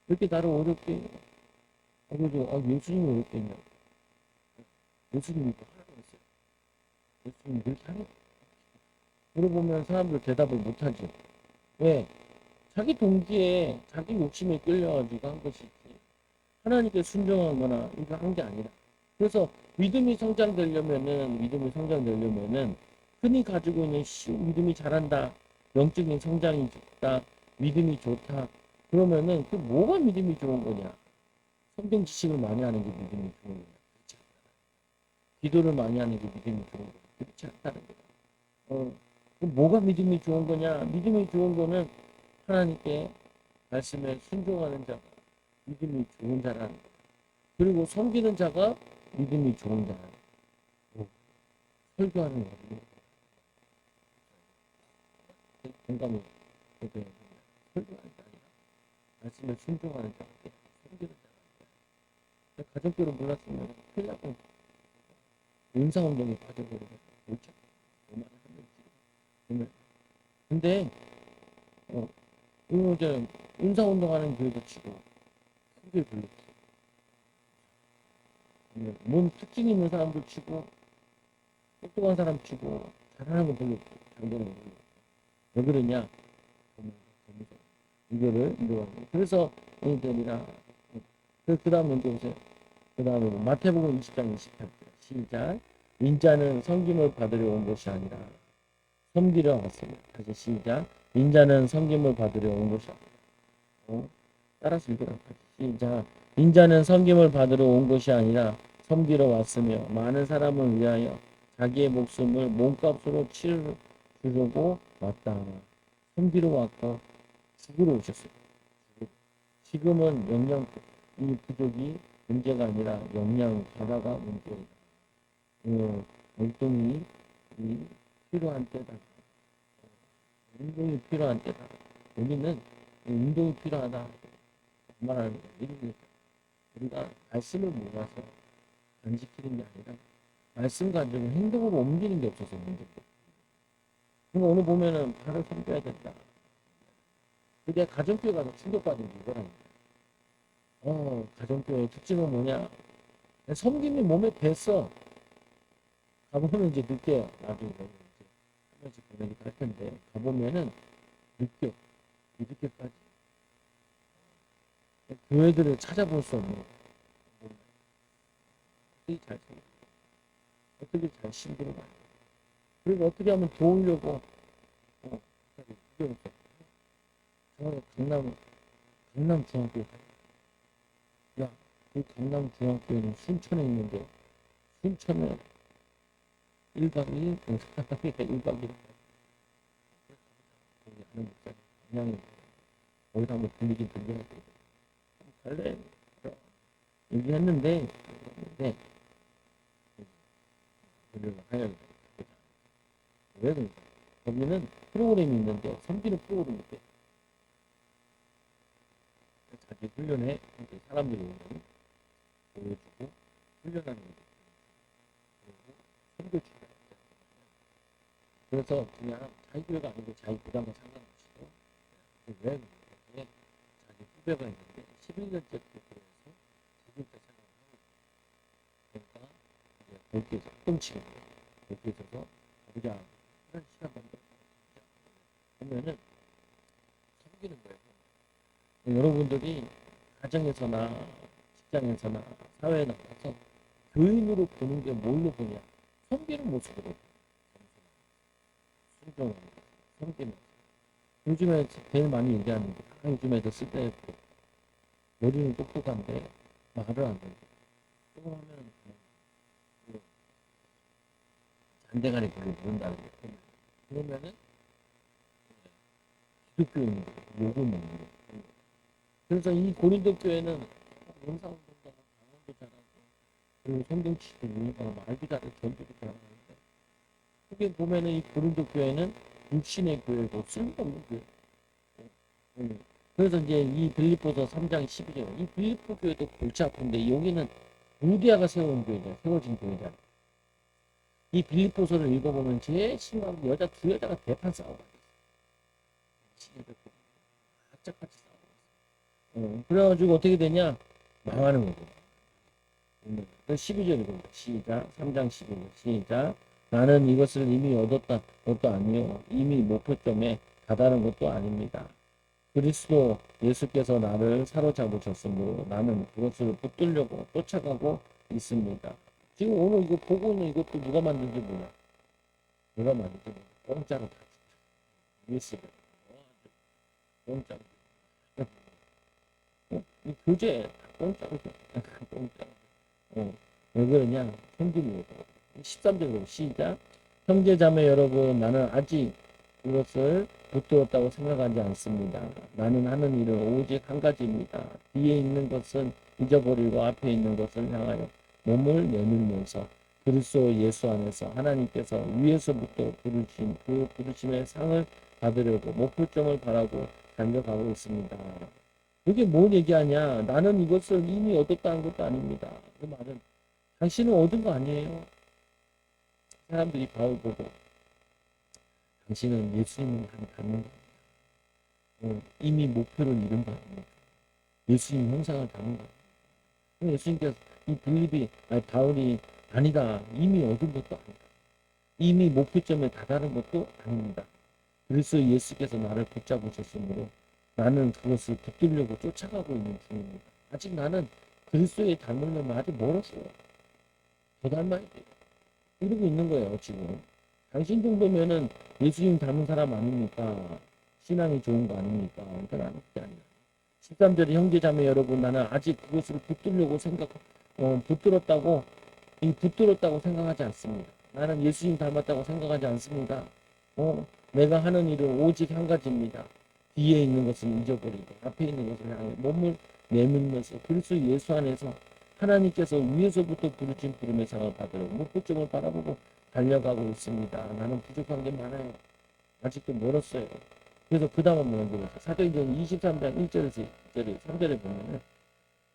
이렇게 나를 어렵게 해요. 그래서 예수님이 어렵게 했냐 예수님이 또 하라고 했어요. 예수님이 그렇게 하라고 물어보면 사람들 대답을 못하지. 왜? 자기 동기에 자기 욕심에 끌려가지고 한 것이지. 하나님께 순종한 거나 이거 한 게 아니라. 그래서 믿음이 성장되려면은 흔히 가지고 있는 믿음이 잘한다. 영적인 성장이 좋다. 믿음이 좋다. 그러면은 그 뭐가 믿음이 좋은 거냐? 성경 지식을 많이 하는 게 믿음이 좋은 거냐? 그렇지 않다. 기도를 많이 하는 게 믿음이 좋은 거냐? 그렇지 않다는 거야. 뭐가 믿음이 좋은 거냐? 믿음이 좋은 거는 하나님께 말씀에 순종하는 자가 믿음이 좋은 자라는 거예요. 그리고 섬기는 자가 믿음이 좋은 자라는 거예요. 설교하는 거예요. 공감이 되게 설교하는 게 아니라 말씀에 순종하는 자가 돼. 섬기는 자가 돼. 가족들은 몰랐으면 큰일 나고 은사운동에 빠져버리고 못 찾고 뭐만 하는지. 근데 이제 은사운동하는 교회도 치고 크게 별로 몸 특징 있는 사람들 치고 똑똑한 사람 치고 잘하는 건 별로 없고 장도는 별로 없고 왜 그러냐 이거를 이루어가는 그래서 이들이라 그 다음에 이제 보세요. 그 다음에 마태복음 20장 28절 시작 인자는 섬김을 받으려 온 것이 아니라 섬기려 왔습니다. 다시 시작 인자는 섬김을 받으려 온 것이 아니라 따라서 읽으라 시작 인자는 섬김을 받으러 온 것이 아니라 섬기러 왔으며 많은 사람을 위하여 자기의 목숨을 몸값으로 치르려고 왔다. 섬기러 왔고 죽으러 오셨어요. 지금은 영양 이 부족이 문제가 아니라 영양 과다가 문제이다. 운동이 필요한 때다. 운동이 필요한 때다. 우리는 운동이 필요하다. 말하는 거예요. 우리가 말씀을 몰라서 안 지키는 게 아니라 말씀 가지고 행동으로 옮기는 게 없어서 문제고. 그러니까 오늘 보면은 바로 섬겨야 된다. 그게 가정교회 가서 충격받은 게 이거라는 거야. 가정교회 특징은 뭐냐? 섬김이 몸에 뱄어. 가보면 이제 느껴요. 나중에 한 번씩 보내기도 할 텐데 가보면은 느껴. 이렇게까지 교회들을 찾아볼 수 없는 어떻게 잘 섬겨 어떻게 잘 신기를 만들어 그리고 어떻게 하면 도우려고 강남 중앙교회 야, 이 강남 중앙교회는 순천에 있는데 순천에 1박 2일 봉사하니까 1박 2일 거기 하는 목사님 그냥 거기서 한번 들려야 돼 갈래? 얘기했는데 그를 하여야 왜 그런가? 거기는 프로그램이 있는데 섬기는 프로그램이 있대. 자기 훈련에 사람들이 오면 보여주고 훈련하는 거죠. 섬겨주냐. 그래서 그냥 자기 교회가 아니고 자기 부담과 상관없이도 왜 그렇게 자기 후배가 있는데 11년째 교회에서 자기한테 생각을 하고 있고 그러니까 이제 거기에서 조금씩 거기에 있어서 우리가 이런 시간 만들어 보면은 섬기는 거예요. 여러분들이 가정에서나 직장에서나 사회에 나가서 교인으로 보는 게 뭘로 보냐? 섬기는 모습으로 순종하는 섬기는 요즘에 제일 많이 얘기하는 게 요즘에 도 쓸데없고 머리는 똑똑한데 말을 안 해요. 조금 하면 잔대가리 별로 모른다는 거 그러면은 기독교인이 욕을 먹는 거예요. 그래서 이 고린도 교회는 영상운동도 하고 강원도 잘하고 그리고 성경치도 유니까 말도 잘하고 전도도 잘하는데 그게 보면은 이 고린도 교회는 육신의 교회고 쓸모없는 교회. 그래서 이제 이 빌립보서 3장 12절 이 빌립보 교회도 골치 아픈데 여기는 루디아가 세운 교회잖아. 세워진 교회잖아. 이 빌립보서를 읽어보면 제일 심한 여자 두 여자가 대판 싸우고 있어. 악착같이 싸우고. 그래가지고 어떻게 되냐? 망하는 거죠. 12절 읽어봅니다. 시작. 3장 12절 시작. 나는 이것을 이미 얻었다 것도 아니요 이미 목표점에 다다른 것도 아닙니다. 그리스도 예수께서 나를 사로잡으셨으므로 나는 그것을 붙들려고 쫓아가고 있습니다. 지금 오늘 이거 보고 있는 이것도 누가 만든지 몰라. 누가 만든지 몰라. 공짜로 다 예수가 공짜로. 이 교재 공짜로 공짜로. 왜 그러냐? 성질이에요. 13절로 시작. 형제자매 여러분, 나는 아직 그것을 붙들었다고 생각하지 않습니다. 나는 하는 일은 오직 한 가지입니다. 뒤에 있는 것은 잊어버리고 앞에 있는 것을 향하여 몸을 내밀면서 그리스도 예수 안에서 하나님께서 위에서부터 부르신 그 부르심의 상을 받으려고 목표점을 바라고 달려가고 있습니다. 이게 뭔 얘기하냐? 나는 이것을 이미 얻었다는 것도 아닙니다. 그 말은 당신은 얻은 거 아니에요. 사람들이 바울 보고 당신은 예수님을 닮는 거 이미 목표를 이룬 거 아닙니까? 예수님 형상을 닮은 거 아닙니까? 예수님께서 이 빌립이 바울이 아니다. 이미 얻은 것도 아니다. 이미 목표점에 다다른 것도 아닙니다. 그래서 예수께서 나를 붙잡으셨으므로 나는 그것을 붙들려고 쫓아가고 있는 중입니다. 아직 나는 그리스도에 닮으려면 아직 멀었어요. 더 닮아야 돼요. 이러고 있는 거예요, 지금. 당신 정도면은 예수님 닮은 사람 아닙니까? 신앙이 좋은 거 아닙니까? 그러니까 나는 그게 아니야. 13절에 형제자매 여러분, 나는 아직 그것을 붙들었다고 생각하지 않습니다. 나는 예수님 닮았다고 생각하지 않습니다. 내가 하는 일은 오직 한 가지입니다. 뒤에 있는 것을 잊어버리고 앞에 있는 것을 향해 몸을 내밀면서 그리스도 예수 안에서 하나님께서 위에서부터 부르신 부름의 상을 받으러 목표점을 바라보고 달려가고 있습니다. 나는 부족한 게 많아요. 아직도 멀었어요. 그래서 그 다음 한번 보면서 사도행전 23장 1절에서 2절에 3절에 보면은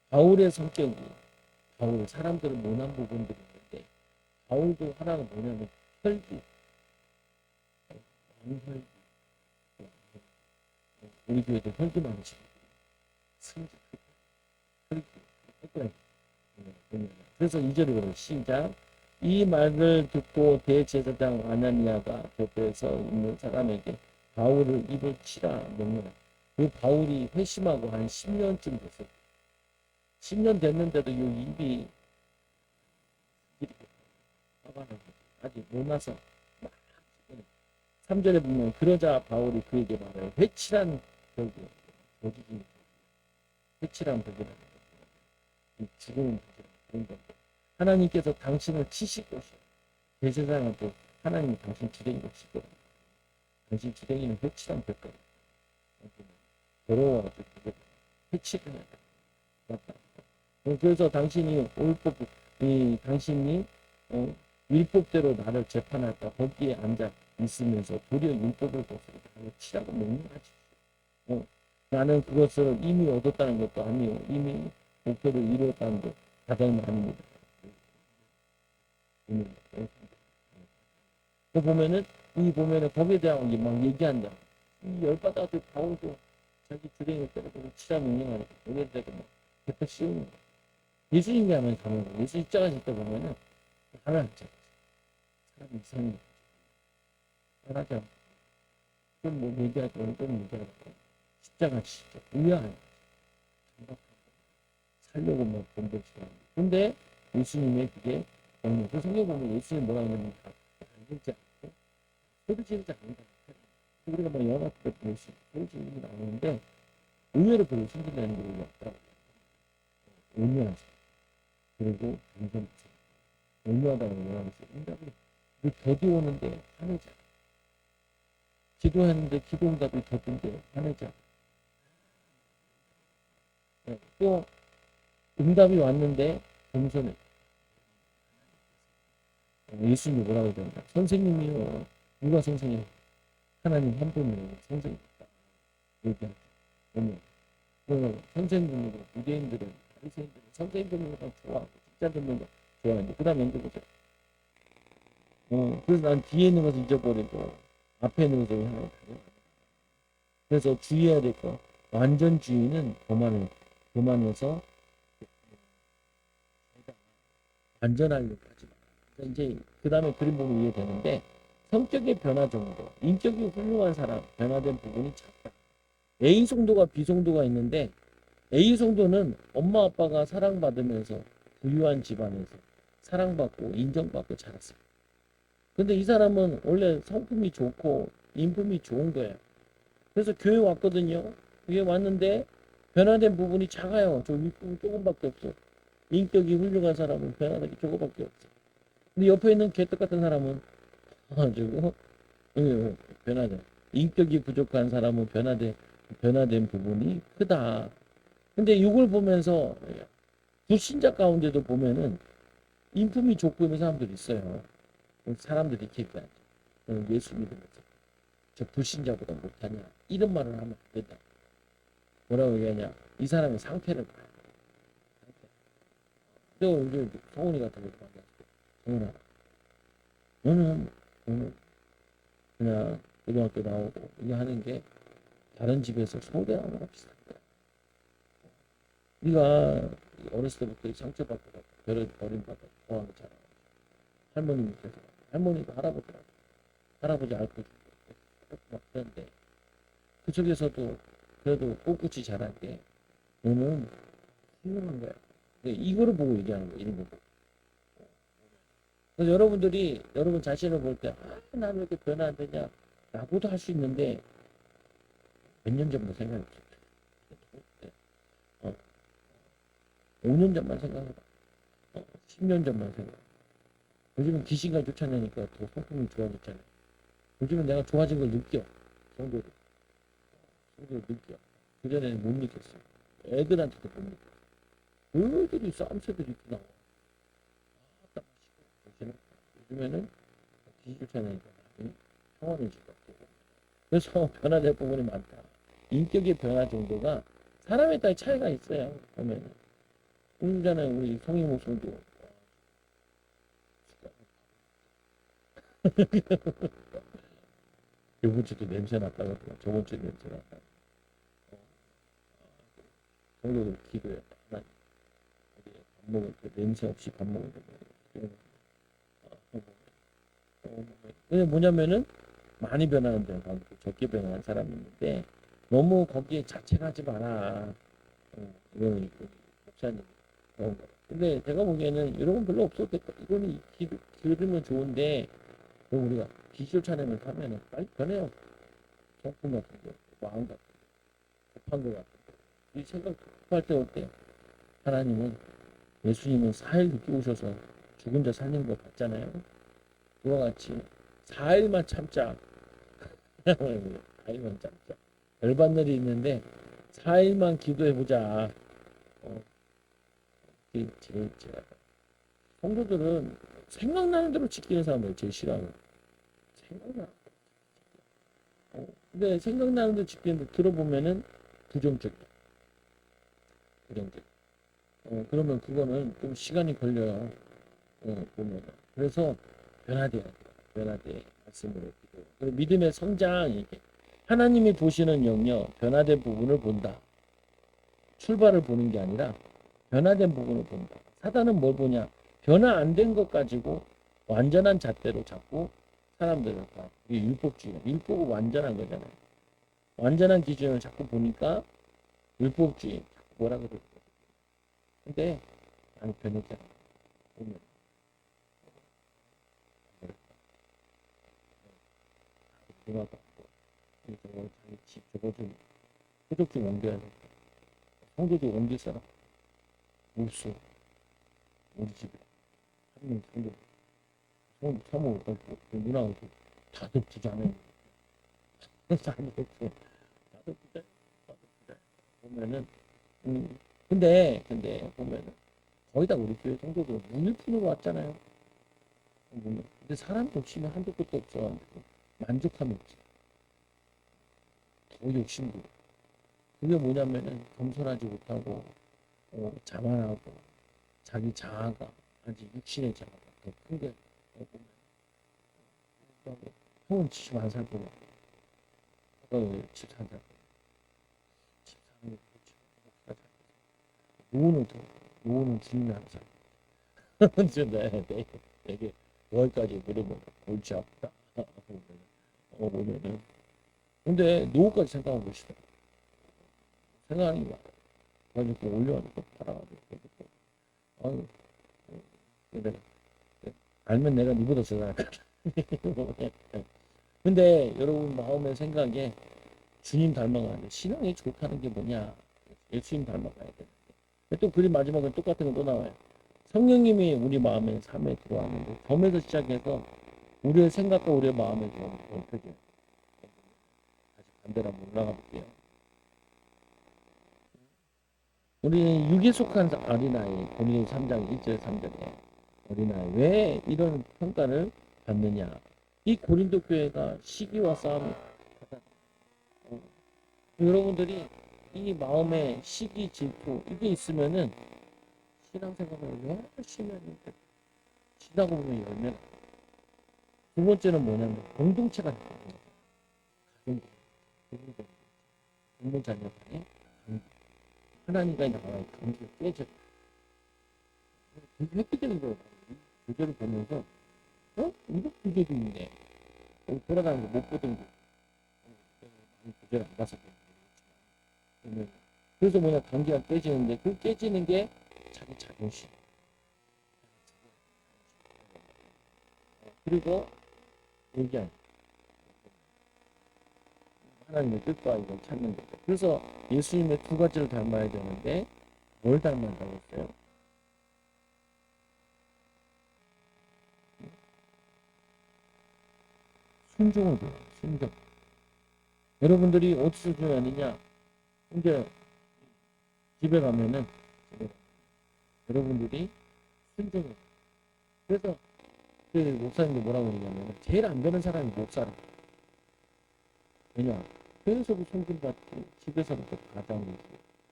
바울의 성격이 바울 사람들은 모난 부분들이 있는데 바울도 하나가 뭐냐면 혈기 혈기 우리 교회도 혈기 많으시고 승질 혈기 그래서 2절에 보면 시작 이 말을 듣고 대제사장 아나니아가 곁에서 있는 사람에게 바울을 입을 치라 명령하라. 그 바울이 회심하고 한 10년쯤 됐어요. 10년 됐는데도 이 입이 아직 못 나서 3절에 보면 그러자 바울이 그에게 말해요. 회칠한 벽이 회칠한 벽이라는 거 죽은 벽이라는 건데 하나님께서 당신을 치실 것이요. 대제사장한테 하나님이 당신 주댕이를 칠 거예요. 당신 주댕이는 회칠한 벽이에요. 더러워가지고 회칠을 해야 돼. 맞다. 그래서 당신이 당신이 율법대로 나를 재판할까 거기에 앉아 있으면서 도리어 율법을 거스르고 나를 치라고 명령하십시오. 나는 그것을 이미 얻었다는 것도 아니요 이미 목표를 이루었다는 것 다름은 아닙니다. 그 보면은 이 보면은 거기에 대한 막 얘기한다. 이 열받아도 바울도 자기 주랭이 때려서 치라 명령하니까 거기에 대해서 막 대표 씌우는 거야. 예수님이 하면 가는 거야. 예수 십자가질 때 보면은 하나 앉아. 사람 이상해. 하나죠. 좀뭐 얘기할 거는 좀 얘기할 거. 십자가 진짜 우야해. 살려고 뭐 본들 싫어. 근데 예수님의 그게 그 성경 보면 예수님 뭐라 그러냐면 알지 않고 소리 지르지 않는다. 우리가 뭐 연합 때 볼수 소리 지르는 게 나오는데 의외로 별로 숨기는 일이 없다. 오묘하지. 그리고 감정지. 오묘하다는 거라면서 응답이 더디 오는데 화내자. 기도했는데 기도 응답이 더딘데 화내자. 네. 또 응답이 왔는데 겸손해. 예수님이 뭐라고 그러냐. 선생님이요. 누가 선생님? 하나님 한 분이요. 선생님이다. 얘기하죠. 그 선생님들은 유대인들은 바리새인들은 선생님 듣는 거 좋아하고 진짜 듣는 거 좋아하는데 그 다음에 언제 보자. 그래서 난 뒤에 있는 것을 잊어버리고 앞에 있는 것을 향해 가요. 그래서 주의해야 될 거. 완전주의는 교만해서 완전하려고 하지 마. 이제 그 다음에 그림 보면 이해되는데 성격의 변화 정도, 인격이 훌륭한 사람, 변화된 부분이 작다. A 성도가 B 성도가 있는데 A 성도는 엄마 아빠가 사랑받으면서 부유한 집안에서 사랑받고 인정받고 자랐어요. 근데 이 사람은 원래 성품이 좋고 인품이 좋은 거예요. 그래서 교회 왔거든요. 교회 왔는데 변화된 부분이 작아요. 저 윗부분 조금밖에 없어. 인격이 훌륭한 사람은 변화된 게 조금밖에 없어. 근데 옆에 있는 개떡 같은 사람은 가지고 변화된 인격이 부족한 사람은 변화된 부분이 크다. 근데 이걸 보면서 불신자 가운데도 보면은 인품이 좋고 있는 사람들이 있어요. 사람들이 이렇게 얘기하죠. 예수 믿으면서 저 불신자보다 못하냐 이런 말을 하면 안 된다. 뭐라고 얘기하냐? 이 사람의 상태를 봐야 돼. 또 이제 성훈이 같은 거 얘기하죠. 성훈아, 너는 그냥 고등학교 나오고 이거 하는 게 다른 집에서 서울대 나오는 거랑 비슷한 거야. 네가 어렸을 때부터 상처받고 버림받고 고아를 자라. 할머니 밑에서 할머니도 할아버지 앓고 막 그런데 그쪽에서도 그래도 꿋꿋이 자란 게 너는 훌륭한 거야. 이거를 보고 얘기하는 거야. 이런 거 보고. 그래서 여러분 자신을 볼 때 나는 왜 이렇게 변화 안 되냐 라고도 할 수 있는데 몇 년 전만 생각해 보세요. 5년 전만 생각해봐. 10년 전만 생각해. 요즘은 귀신과 쫓아내니까 더 성품이 좋아졌잖아요. 요즘은 내가 좋아진 걸 느껴. 성도를 느껴. 그전에는 못 느꼈어. 애들한테도 못 느껴. 애들이 쌈새들이 이렇게 나와. 아따 마시고. 요즘에는 귀신 쫓아내니까 평온해지고. 그래서 변화될 부분이 많다. 인격의 변화 정도가 사람에 따라 차이가 있어요. 보면은. 그러잖아요. 우리 성희 목소리도. 요번 주도 냄새 났다고 그러더라. 저번 주에 냄새 났다. 성도들 기도해. 하나님, 우리 밥 먹을 때 냄새 없이 밥 먹을 때. 근데 뭐냐면은 많이 변하는 데가 많고 적게 변하는 사람이 있는데 너무 거기에 자책하지 마라. 이거는 목사님. 근데 제가 보기에는 이런 건 별로 없어도 될 것 같아요. 이거는 들으면 좋은데 그럼 우리가 비주얼 촬영을 하면은 빨리 변해요. 성품 같은 거, 마음 같은 거, 급한 거 같은 거. 이 생각 급할 때 어때요? 하나님은 예수님은 4일 늦게 오셔서 죽은 자 살린 거 봤잖아요. 그와 같이 4일만 참자. 4일만 참자. 열받는 일이 있는데 4일만 기도해보자. 제일 성도들은 생각나는 대로 지키는 사람을 제일 싫어하는 생각나. 근데 생각나는 대로 지키는데 들어보면은 부정적이야. 부정적. 그러면 그거는 좀 시간이 걸려요. 보면은. 그래서 변화돼야 돼. 변화돼. 말씀으로 기도. 그리고 믿음의 성장, 이게 하나님이 보시는 영역, 변화된 부분을 본다. 출발을 보는 게 아니라 변화된 부분을 본다. 사단은 뭘 보냐? 변화 안 된 것 가지고 완전한 잣대로 잡고 사람들을 다. 이게 율법주의야. 율법은 완전한 거잖아요. 완전한 기준을 자꾸 보니까 율법주의. 자꾸 뭐라 그러고. 근데 나는 변했잖아. 보면. 누나가 저거 자기 집 저거 좀 소득 좀 옮겨야 돼. 성도 좀 옮길 사람 없어. 우리 집에 한 명 성도 사모 누나가 다들 부자네. 다들 없어. 다들 부자. 다들 부자. 보면은 근데 보면은 거의 다 우리 교회 성도들 무일푼으로 왔잖아요. 근데 사람 욕심이 한도 끝도 없어. 만족함이 없지. 더 욕심도. 그게 뭐냐면은 겸손하지 못하고 자만하고 자기 자아가 아직 육신의 자아가 더 큰게 보면 형은 71살 보면 집 산다. 집 사는 게 그렇지. 노후는 주님이 항상 내게 여기까지 물으면 옳지 않다. 보면은 근데 노후까지 생각하고 계시다. 생각하는 거 가지고 올려가지고 팔아가지고 아유 내가 알면 내가 니보다 잘할 거야. 근데 여러분 마음의 생각에 주님 닮아가야 돼. 신앙이 좋다는 게 뭐냐? 예수님 닮아가야 돼. 또 그림 마지막에 똑같은 거 또 나와요. 성령님이 우리 마음에 삶에 들어왔는데 점에서 시작해서 우리의 생각과 우리의 마음에 좀 넓혀져요. 다시 반대로 한번 올라가 볼게요. 우리 육에 속한 어린아이, 고린도 3장 1절 3절에 어린아이 왜 이런 평가를 받느냐? 이 고린도 교회가 시기와 싸움을 여러분들이 이 마음에 시기, 질투 이게 있으면은 신앙생활을 열심히 하는데 지나고 보면 열면 두 번째는 뭐냐면 공동체가 가정, 부모 자녀 간의 관계 하나님과 나와의 관계가 깨져. 되게 획기적인 거예요. 교제를 보면서 이런 교제도 있네. 돌아가는 거 못 보던 거 많이 교제를 안 봐서 그렇지만 그래서 뭐냐 관계가 깨지는데 그 깨지는 게 자기 자존심 그리고 얘기한 하나님의 뜻과 이걸 찾는 거죠. 그래서 예수님의 두 가지를 닮아야 되는데 뭘 닮는다고 했어요? 순종을 줘요. 순종. 여러분들이 어디서 중요하느냐? 이제 집에 가면은 여러분들이 순종을. 그래서 그 목사님도 뭐라고 그러냐면 제일 안 되는 사람이 목사라. 왜냐? 교회에서도 섬김 받고 집에서도 가장이고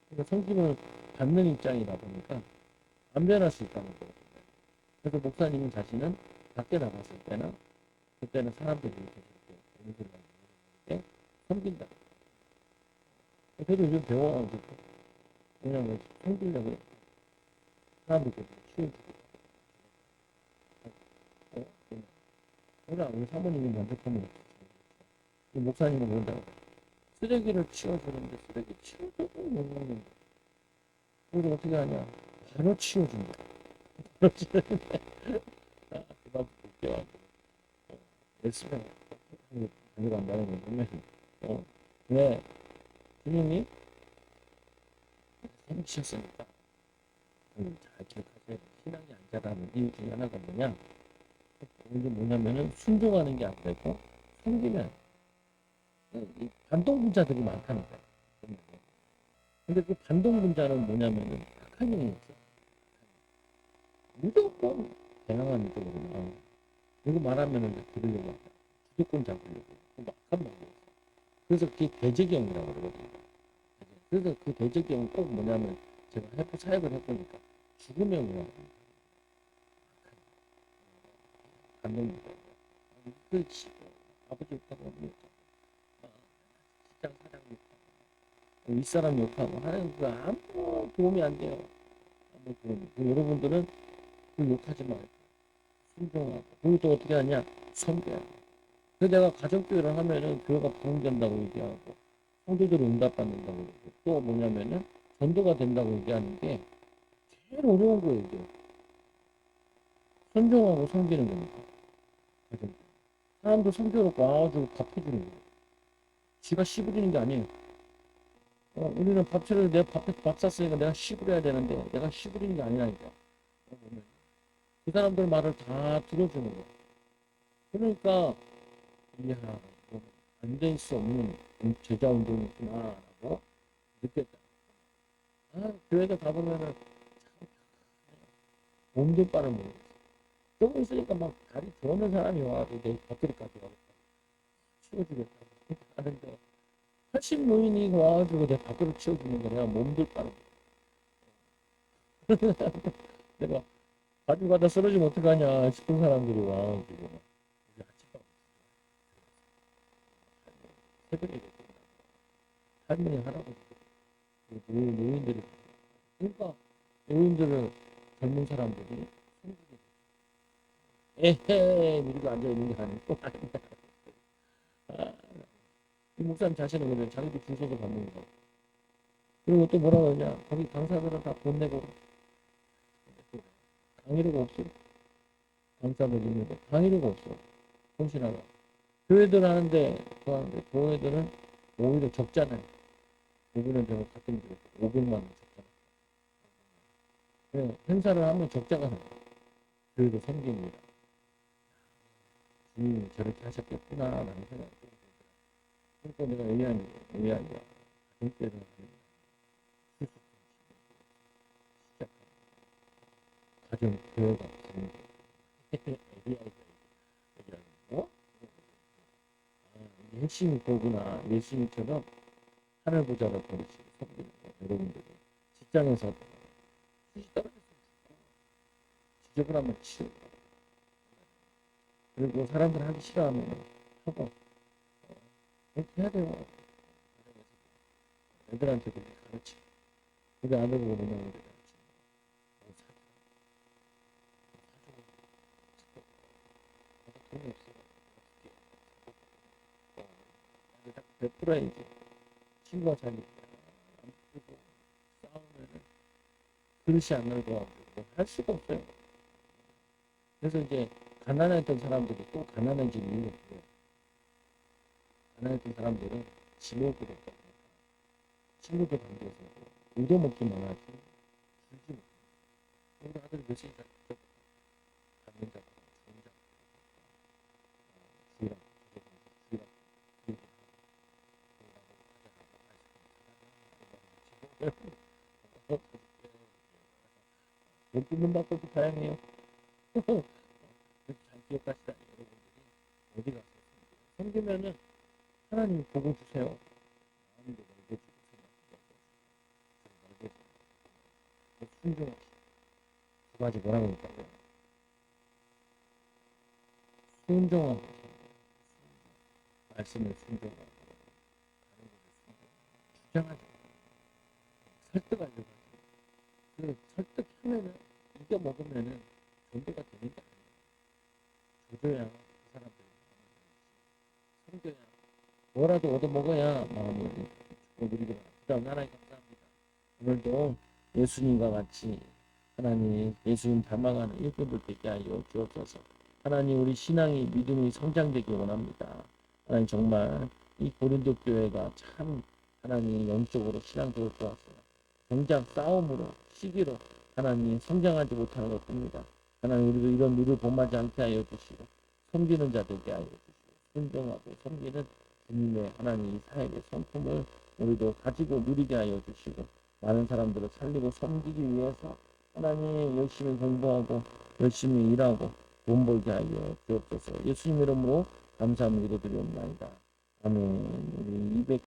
그러니까 섬김을 받는 입장이다 보니까 안 변할 수 있다는 거예요. 그래서 목사님은 자신은 밖에 나갔을 때나 그때는 사람들이 이렇게 때 섬긴다. 그래도 요즘 배워가지고 그냥 섬기려고 사람들이 치워주고 그러나 우리 사모님이 만족하면 없지. 목사님은 그런다고 쓰레기를 치워주는데 쓰레기 치워줘도 못 먹는다. 그래서 어떻게 하냐? 바로 치워준다. 바로 치워준다. 그만 볼게요. 열심히 가져간다는 거 보면 왜 주님이 섬기셨으니까 잘 기억하세요. 신앙이 안 자라는 이유 중에 하나가 뭐냐? 이게 뭐냐면은 순종하는 게 안 되고 섬기면 반동분자들이 많다는 거예요. 근데 그 반동분자는 뭐냐면은 악한 영이 있어요. 무조건 대항하는 쪽으로 나오고 이거 말하면은 들으려고 한다. 주도권 잡으려고 악한 말이에요. 그래서 그게 대적영이라고 그러거든요. 그래서 그 대적영은 꼭 뭐냐면 제가 사역을 해보니까 죽음의 영이라고 합니다. 반동분자. 그 아버지 욕하고 어머니 욕하고 직장 사장 욕하고 윗사람 욕하고 하는 거 아무 도움이 안 돼요. 아무 도움이. 여러분들은 그 욕하지 말고 순종하고 그리고 또 어떻게 하냐 섬겨야 돼. 그래서 내가 가정교회를 하면은 교회가 부흥된다고 얘기하고 성도들이 응답받는다고 얘기하고 또 뭐냐면은 전도가 된다고 얘기하는 게 제일 어려운 거예요 이게. 순종하고 섬기는 거니까. 가정교회. 사람도 섬겨놓고 와가지고 밥 해주는 거예요. 지가 씨부리는 게 아니에요. 우리는 밥 차려서 내가 밥 샀으니까 내가 씨부려야 되는데 내가 씨부리는 게 아니라니까. 보면. 그 사람들 말을 다 들어주는 거예요. 그러니까 이야 안 될 수 없는 제자 운동이구나라고 느꼈다. 교회에 가보면은 참 몸도 빠른 모르겠어. 조금 있으니까 막 다리 저는 사람이 와가지고 내 곁들이까지 가겠다. 치워주겠다고 하는데 80 노인이 와가지고 내 밖으로 치워주는 거 내가 몸둘 바로 내가 가져가다 쓰러지면 어떡하냐 싶은 사람들이 와가지고 우리 아침밥 새벽에 할머니 할아버지 노인들이 그러니까 노인들을 젊은 사람들이 섬기게 에헤 이러고 앉아있는 게 아니고 아, 이 목사님 자신은 그래 자기도 줄 서서 받는 거 그리고 또 뭐라 그러냐 거기 강사들은 다 돈 내고 강의료가 없어 강사들 있는데 강의료가 없어 혼신하라 교회들 하는데 교회들은 오히려 적잖아요 우리는 제가 같은 교 500만 원 적잖아 네, 행사를 하면 적자가 나요 교회도 섬깁니다 주님이 저렇게 하셨겠구나 라는 생각이 들어요 그러니까 내가 AI가 가정교회를 하는 가정 교회가 부흥 AI가 얘기하는 거 이게 핵심이 그거구나 예수님처럼 하늘 보좌를 버리시고 섬기는 거 여러분들이 직장에서 수시 떨어졌으면 죽고 지저분하면 치우고 그리고 사람들 하기 싫어하면 하고 그렇게 해야 돼요 애들한테 그렇게 가르치고 우리 아들 보고 뭐냐면 돈이 없어. 베풀어야지. 친구가 잘 안 풀고 싸우면은 그릇이 안 넓어가지고 할 수가 없어요. 그래서 이제 가난했던 사람들이 또 가난해지는 이유가 그래요. 가난했던 사람들은 지옥으로 가요. 친구들 관계에서 얻어먹기만 하지 주지 못해요. 우리 아들 몇이 갖는 자 주는 자 주의라 주의라 못 듣는 밥도 다양해요. 잘 기억하시다 여러분들이 어디 가서 섬기면은 하나님이 복을 주세요. 마음도 넓어지고 생각도 넓어지고 순종하시고 두 가지 뭐라고 할까요? 순종하고 말씀을 순종하고 다른 것을 순종하고 주장하지 설득하려고 하죠. 그 설득하면은 이겨 먹으면은 전도가 되는 게 아니에요. 조져야 그 사람들이 섬겨야 뭐라도 얻어 먹어야 마음이 누리게 됩니다. 그다음 하나님 감사합니다. 오늘도 예수님과 같이 하나님 예수님 닮아가는 일꾼들 되게 하여 주옵소서. 하나님 우리 신앙이 믿음이 성장되기 원합니다. 하나님 정말 이 고린도 교회가 참 하나님 영적으로 신앙적으로 좋았어요. 정작 싸움으로 시기로 하나님 성장하지 못하는 것 뿐입니다. 하나님 우리도 이런 일을 범하지 않게 하여 주시고 섬기는 자 되게 하여 주시고 순종하고 섬기는 주님의 하나님 사역의 성품을 우리도 가지고 누리게 하여 주시고 많은 사람들을 살리고 섬기기 위해서 하나님 열심히 공부하고 열심히 일하고 돈 벌게 하여 주옵소서. 예수님 이름으로 감사함을 기도드리옵나이다. 아멘. 우리